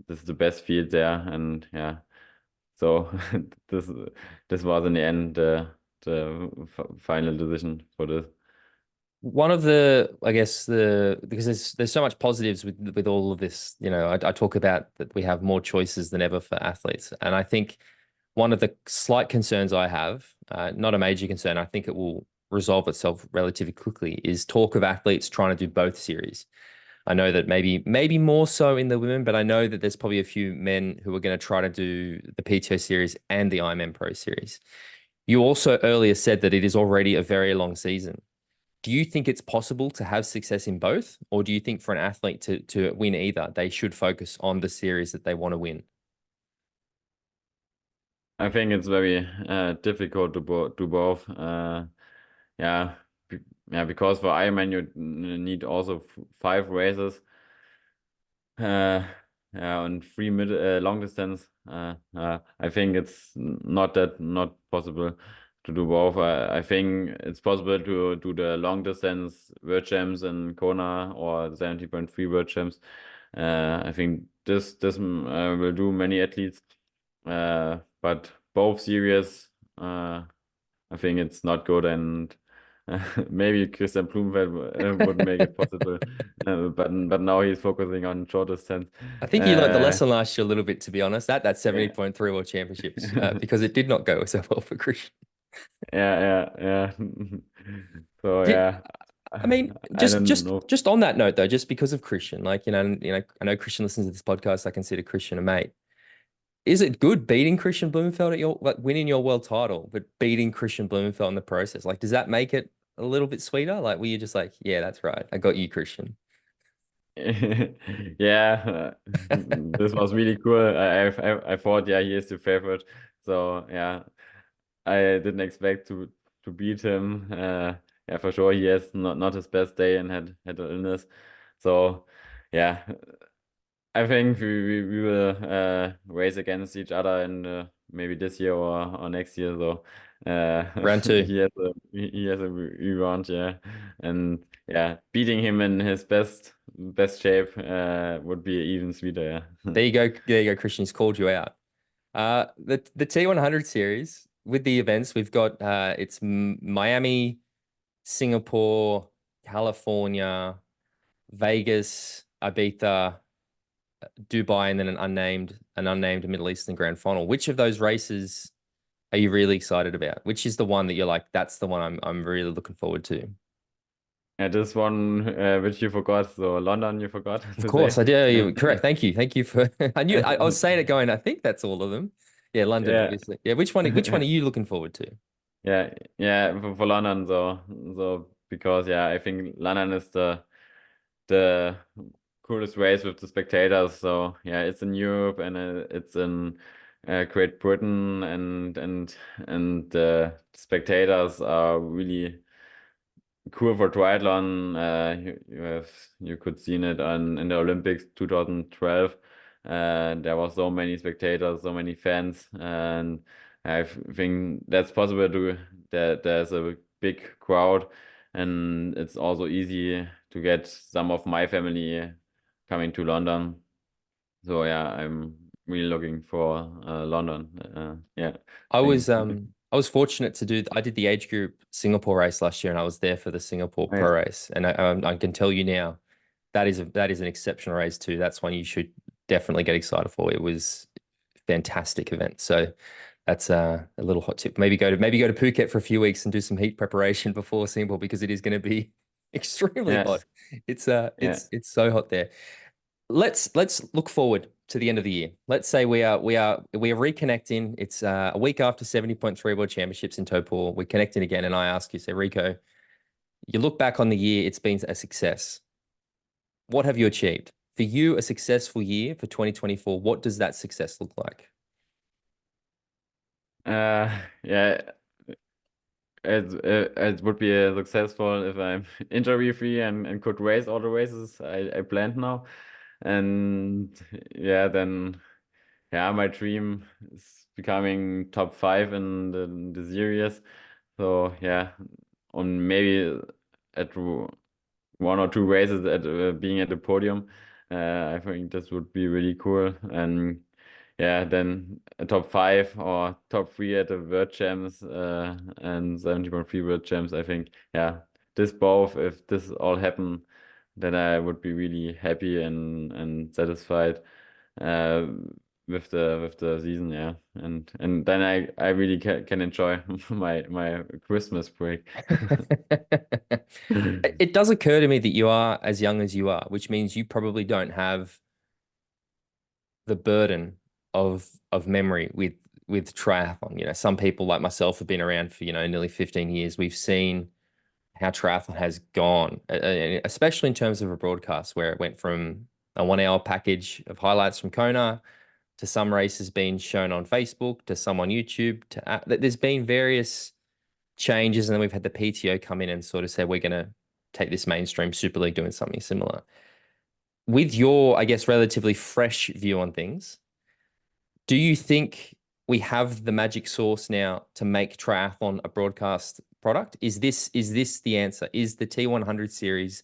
this is the best field there, and so this was in the end the final decision for this. One of the, I guess, because there's so much positives with all of this. I talk about that we have more choices than ever for athletes, and I think one of the slight concerns I have, not a major concern, I think it will resolve itself relatively quickly, is talk of athletes trying to do both series. I know that maybe more so in the women, but I know that there's probably a few men who are going to try to do the PTO series and the Ironman Pro series. You also earlier said that it is already a very long season. Do you think it's possible to have success in both, or do you think for an athlete to win either, they should focus on the series that they want to win? I think it's very difficult to do both. Yeah, because for Ironman you need also 5 races. Yeah, on 3 mid long distance. I think it's not possible to do both. I think it's possible to do the long distance World Champs in Kona or 70.3 World Champs. I think this will do many athletes. But both series, I think it's not good, and maybe Christian Blumenfeld would make it possible, but now he's focusing on short distance. I think you learned the lesson last year a little bit, to be honest, at that Yeah. 70.3 World Championships, because it did not go so well for Christian. Yeah. So Did, yeah, I mean, I don't know. just on that note though, just because of Christian, like, I know Christian listens to this podcast. I consider Christian a mate. Is it good beating Christian Blumenfeld at like winning your world title, but beating Christian Blumenfeld in the process? Like, does that make it a little bit sweeter? Like, were you just like, yeah, that's right, I got you, Christian? Yeah, this was really cool. I thought, yeah, he is the favorite. So yeah, I didn't expect to beat him. Yeah, for sure, he has not his best day and had an illness. So yeah, I think we will race against each other in maybe this year or next year. So Round two. he has a revanche, yeah, and yeah, beating him in his best shape would be even sweeter. Yeah. There you go, Christian. He's called you out. The T100 series with the events we've got, it's Miami, Singapore, California, Vegas, Ibiza, Dubai, and then an unnamed Middle Eastern Grand Final. Which of those races are you really excited about? Which is the one that you're like, that's the one I'm really looking forward to? Yeah, this one which you forgot. So London, you forgot Of to course, say. I did. You're correct. Thank you for. I was saying it going. I think that's all of them. Yeah, London, Yeah. obviously. Yeah, which one are you looking forward to? Yeah, for London. So because yeah, I think London is the coolest race with the spectators. So yeah, it's in Europe and it's in Great Britain, and the spectators are really cool for triathlon. You could seen it in the Olympics 2012. There was so many spectators, so many fans, and I think that's possible to that there's a big crowd, and it's also easy to get some of my family coming to London. So yeah, I'm really looking for London. Yeah, I thank was I was fortunate to do. I did the age group Singapore race last year, and I was there for the Singapore Nice. Pro race. And I can tell you now, that is an exceptional race too. That's one you should definitely get excited for. It was a fantastic event. So that's a little hot tip. Maybe go to Phuket for a few weeks and do some heat preparation before Singapore, because it is going to be extremely hot. Yes. It's so hot there. Let's look forward to the end of the year. Let's say we are reconnecting. It's a week after 70.3 World Championships in Topor. We're connecting again, and I ask you, say, Rico, you look back on the year, it's been a success. What have you achieved? For you, a successful year for 2024, what does that success look like? Yeah, it would be successful if I'm injury free and could race all the races I planned now, and yeah, then yeah, my dream is becoming top 5 in the series. So yeah, on maybe at 1 or 2 races at being at the podium. I think this would be really cool, and yeah, then a top 5 or top 3 at the World Champs and 70.3 World Champs. I think yeah, this both, if this all happen, then I would be really happy and satisfied. with the season, yeah, and then I really can enjoy my Christmas break. It does occur to me that you are as young as you are, which means you probably don't have the burden of memory with triathlon. You know, some people like myself have been around for, nearly 15 years. We've seen how triathlon has gone, especially in terms of a broadcast where it went from a 1 hour package of highlights from Kona to some races being shown on Facebook to some on YouTube there's been various changes, and then we've had the PTO come in and sort of say we're going to take this mainstream Super League doing something similar. With your, I guess, relatively fresh view on things, do you think we have the magic sauce now to make triathlon a broadcast product? Is this the answer? Is the T100 series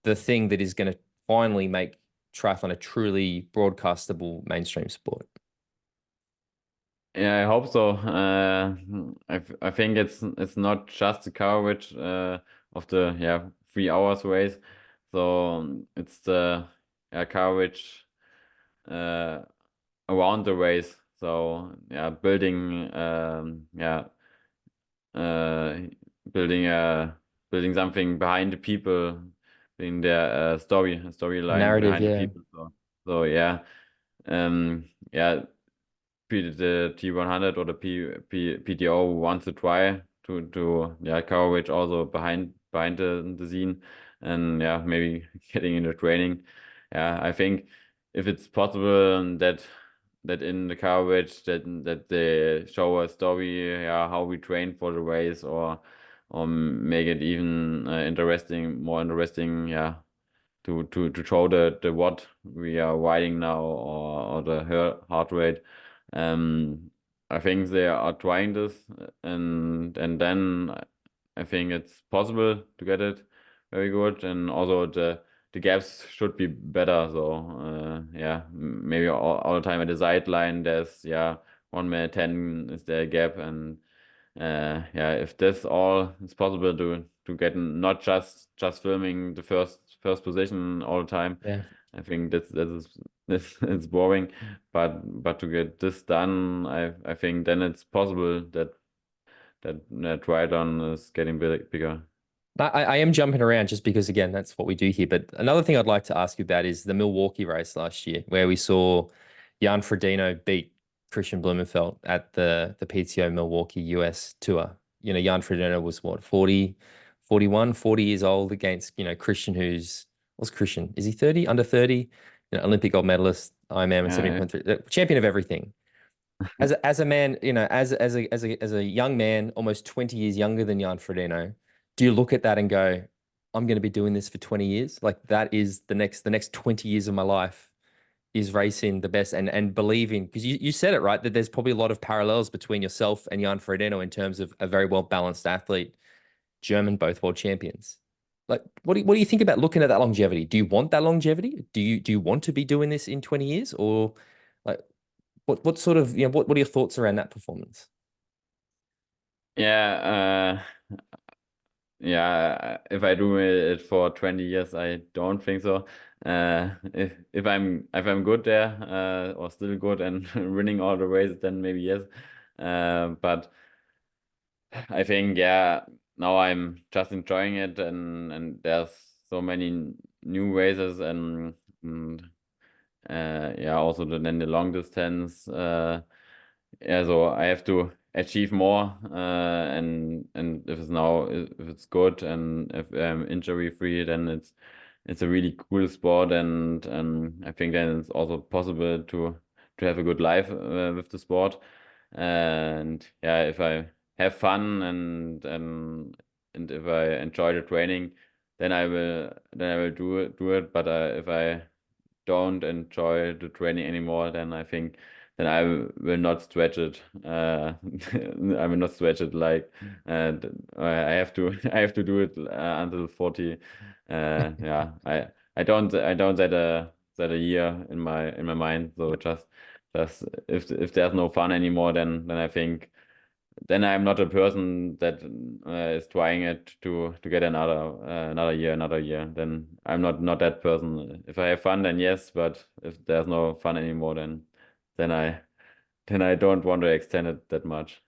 the thing that is going to finally make triathlon a truly broadcastable mainstream sport? Yeah, I hope so. I think it's not just the coverage of the 3 hours race, so it's the coverage around the race. So building uh, building something behind the people, being their storyline Narrative, behind the yeah. people. So yeah, yeah. The T100 or the PTO wants to try to coverage also behind the scene, and maybe getting into training. I think if it's possible that in the coverage that they show a story, how we train for the race, or make it even more interesting, to show the what we are riding now, or the heart rate. I think they are trying this, and then I think it's possible to get it very good, and also the gaps should be better. So maybe all the time at the sideline there's 1 minute 10 is the gap, and if this all is possible to get not just filming the first position all the time. Yeah. I think this it's boring, but to get this done, I think then it's possible that triathlon is getting bigger. I am jumping around just because, again, that's what we do here. But another thing I'd like to ask you about is the Milwaukee race last year, where we saw Jan Frodeno beat Christian Blumenfeld at the PTO Milwaukee US Tour. You know, Jan Frodeno was what, 40, 41, 40 years old against, Christian, what's Christian? Is he 30, under 30? Olympic gold medalist, Ironman, Yeah, 70.3, champion of everything. As a man, as a young man, almost 20 years younger than Jan Frodeno, do you look at that and go, I'm going to be doing this for 20 years? Like, that is the next 20 years of my life is racing the best, and believing, because you said it right, that there's probably a lot of parallels between yourself and Jan Frodeno in terms of a very well balanced athlete, German, both world champions. Like, what do you think about looking at that longevity? Do you want that longevity? Do you want to be doing this in 20 years, or like what sort of, what are your thoughts around that performance? If I do it for 20 years, I don't think so. If I'm good there, or still good and winning all the races, then maybe yes. But I think now I'm just enjoying it, and there's so many new races, and also then the long distance. So I have to achieve more, and if it's good, and if I'm injury free, then it's a really cool sport, and I think then it's also possible to have a good life with the sport, and if I have fun, and if I enjoy the training, then I will do it. But if I don't enjoy the training anymore, then I think then I will not stretch it. I will not stretch it like, I have to I have to do it until 40. I don't set a year in my mind. So just if there's no fun anymore, then I think then I'm not a person that is trying it to get another year. Then I'm not that person. If I have fun, then yes, but if there's no fun anymore, then then I don't want to extend it that much.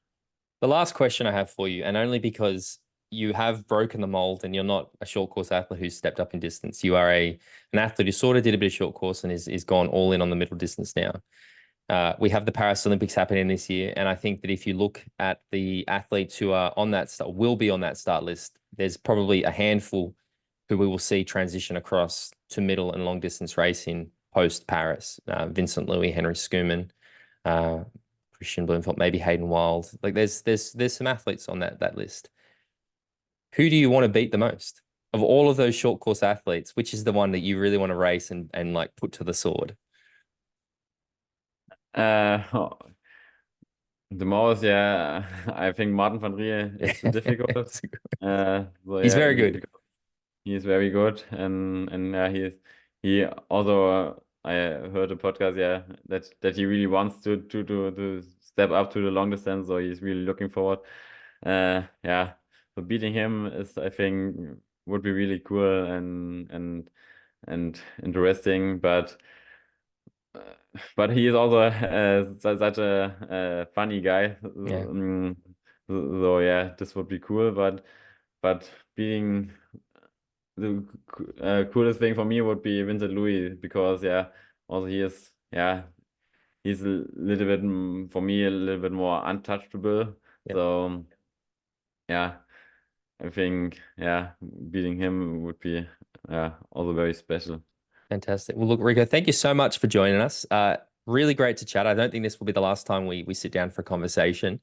The last question I have for you, and only because you have broken the mold and you're not a short course athlete who's stepped up in distance. You are an athlete who sort of did a bit of short course and is gone all in on the middle distance now. We have the Paris Olympics happening this year, and I think that if you look at the athletes who are on that will be on that start list, there's probably a handful who we will see transition across to middle and long distance racing post Paris. Vincent Louis, Henry Schoeman, Christian Bloomfield, maybe Hayden Wild. Like there's some athletes on that list. Who do you want to beat the most of all of those short course athletes? Which is the one that you really want to race and like put to the sword? The most, yeah, I think Martin van Riel is too difficult. So He's yeah, very good. He's very good, and yeah, he also I heard a podcast, yeah, that he really wants to step up to the long distance, so he's really looking forward. Yeah, so beating him is, I think, would be really cool and interesting, but he is also such a funny guy. Yeah. So yeah, this would be cool. But being the coolest thing for me would be Vincent Louis, because yeah, also he's a little bit for me a little bit more untouchable. Yep. So yeah, I think beating him would be also very special. Fantastic. Well, look, Rico, thank you so much for joining us. Really great to chat. I don't think this will be the last time we sit down for a conversation.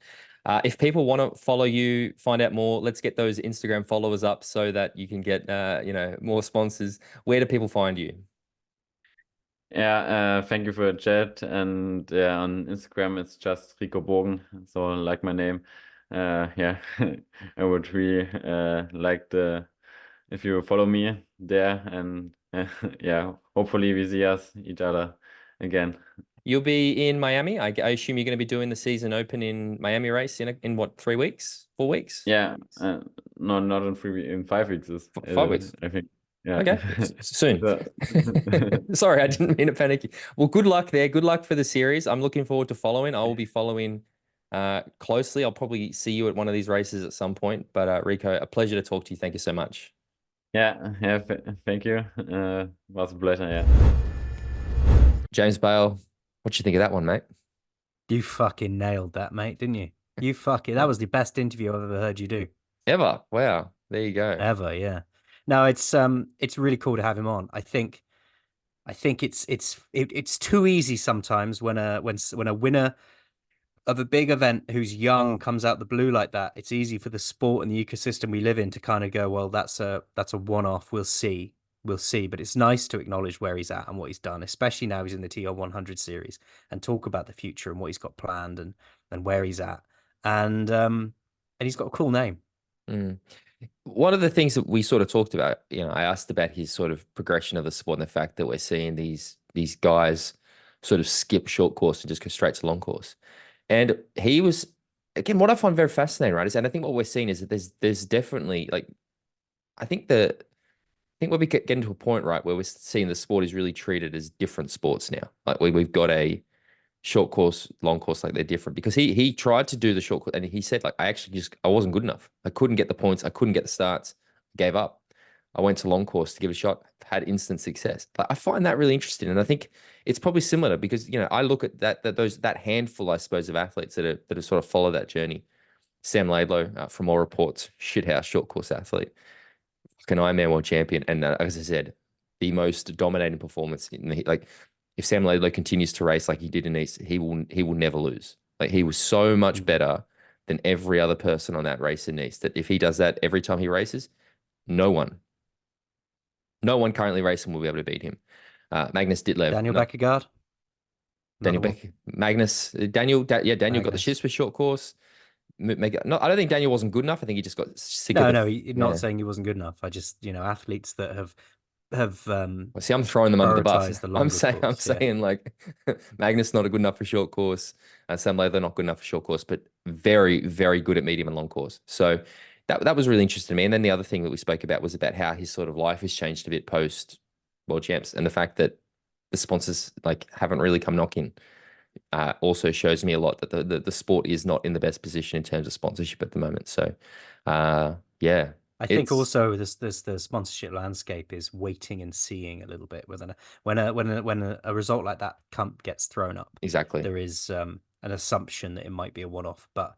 If people want to follow you, find out more, let's get those Instagram followers up so that you can get more sponsors. Where do people find you? Yeah, thank you for the chat. And on Instagram, it's just Rico Bogen. So like my name. Yeah, I would really like if you follow me there, and yeah, hopefully we see each other again. You'll be in Miami. I assume you're going to be doing the season open in Miami race in what, 3 weeks, 4 weeks? Yeah, no, not in 3 weeks, in 5 weeks. 5 weeks. I think. Yeah. Okay, soon. Sorry, I didn't mean to panic you. Well, good luck there. Good luck for the series. I'm looking forward to following. I will be following closely. I'll probably see you at one of these races at some point. But Rico, a pleasure to talk to you. Thank you so much. Yeah, thank you. Was a pleasure, yeah. James Bale, what you think of that one, mate? You fucking nailed that, mate, didn't you? That was the best interview I've ever heard you do. Ever. Wow. There you go. Ever, yeah. No, it's really cool to have him on. I think it's too easy sometimes when a winner of a big event who's young comes out the blue like that. It's easy for the sport and the ecosystem we live in to kind of go, well, that's a one-off. We'll see. But it's nice to acknowledge where he's at and what he's done, especially now he's in the TR 100 series, and talk about the future and what he's got planned and where he's at. And he's got a cool name. Mm. One of the things that we sort of talked about, I asked about his sort of progression of the sport and the fact that we're seeing these guys sort of skip short course and just go straight to long course. And he was, again, what I find very fascinating, right, and I think what we're seeing is that there's definitely, like, I think we're getting to a point, right, where we're seeing the sport is really treated as different sports now. Like we've got a short course, long course, like they're different, because he tried to do the short course and he said, like, I wasn't good enough. I couldn't get the points. I couldn't get the starts. Gave up. I went to long course to give it a shot, had instant success. But I find that really interesting. And I think it's probably similar because, I look at that handful, I suppose, of athletes that have sort of followed that journey. Sam Laidlow, from all reports, shithouse short course athlete, like an Ironman world champion. And as I said, the most dominating performance like, if Sam Laidlow continues to race like he did in East, he will never lose. Like, he was so much better than every other person on that race in East, that if he does that every time he races, no one currently racing will be able to beat him. Magnus Ditlev. Daniel Beckergaard. Daniel Beck. Magnus. Daniel got the shits for short course. No, I don't think Daniel wasn't good enough. I think he just got sick of not saying he wasn't good enough. I just, athletes that have see, I'm throwing them under the bus. I'm saying like Magnus not good enough for short course, Sam Laidlow not good enough for short course, but very, very good at medium and long course. So that was really interesting to me. And then the other thing that we spoke about was about how his sort of life has changed a bit post World Champs, and the fact that the sponsors like haven't really come knocking. also shows me a lot that the sport is not in the best position in terms of sponsorship at the moment. So, yeah, I think also this the sponsorship landscape is waiting and seeing a little bit. When a result like that gets thrown up, exactly. there is an assumption that it might be a one-off, but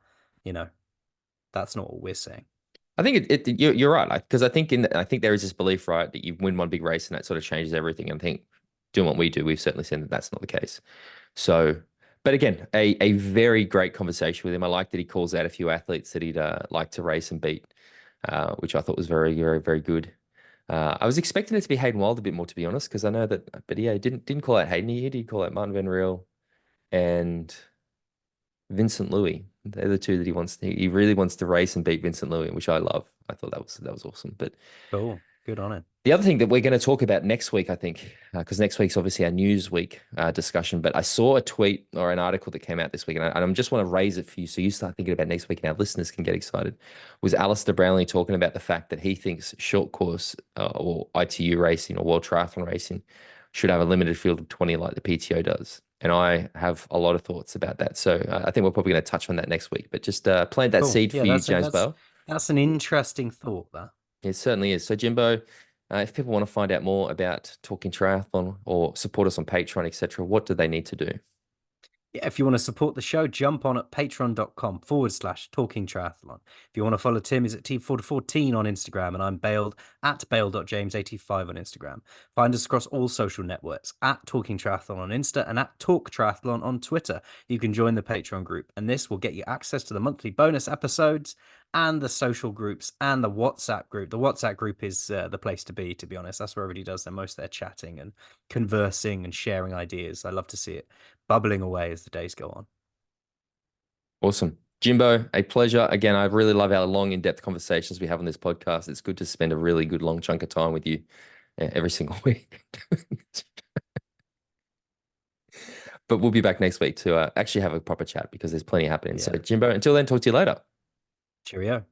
that's not what we're saying. I think you're right, because I think there is this belief, right, that you win one big race and that sort of changes everything. And I think doing what we do, we've certainly seen that that's not the case. So, but again, a very great conversation with him. I like that he calls out a few athletes that he'd like to race and beat, which I thought was very, very, very good. I was expecting it to be Hayden Wild a bit more, to be honest, because I know that, but yeah, he didn't call out Hayden. He did call out Martin Van Riel and Vincent Louis. They're the two that he really wants to race and beat Vincent Louis, which I love. I thought that was awesome. But cool, good on it. the other thing that we're going to talk about next week, I think, because next week's obviously our news week discussion, but I saw a tweet or an article that came out this week, and I just want to raise it for you so you start thinking about next week and our listeners can get excited, was Alistair Brownlee talking about the fact that he thinks short course or ITU racing or World Triathlon racing should have a limited field of 20 like the PTO does. And I have a lot of thoughts about that. So I think we're probably going to touch on that next week, but just plant that seed for you, James Bale. That's an interesting thought, that. It certainly is. So Jimbo, if people want to find out more about Talking Triathlon or support us on Patreon, etc., what do they need to do? Yeah, if you want to support the show, jump on at patreon.com/talking triathlon. If you want to follow Tim, he's at T414 on Instagram, and I'm Bale at Bale.James85 on Instagram. Find us across all social networks at Talking Triathlon on Insta and at Talk Triathlon on Twitter. You can join the Patreon group, and this will get you access to the monthly bonus episodes and the social groups and the WhatsApp group. The WhatsApp group is the place to be honest. That's where everybody does most of their chatting and conversing and sharing ideas. I love to see it bubbling away as the days go on. Awesome. Jimbo, a pleasure. Again, I really love our long, in-depth conversations we have on this podcast. It's good to spend a really good long chunk of time with you every single week. But we'll be back next week to actually have a proper chat because there's plenty happening. Yeah. So Jimbo, until then, talk to you later. Cheerio.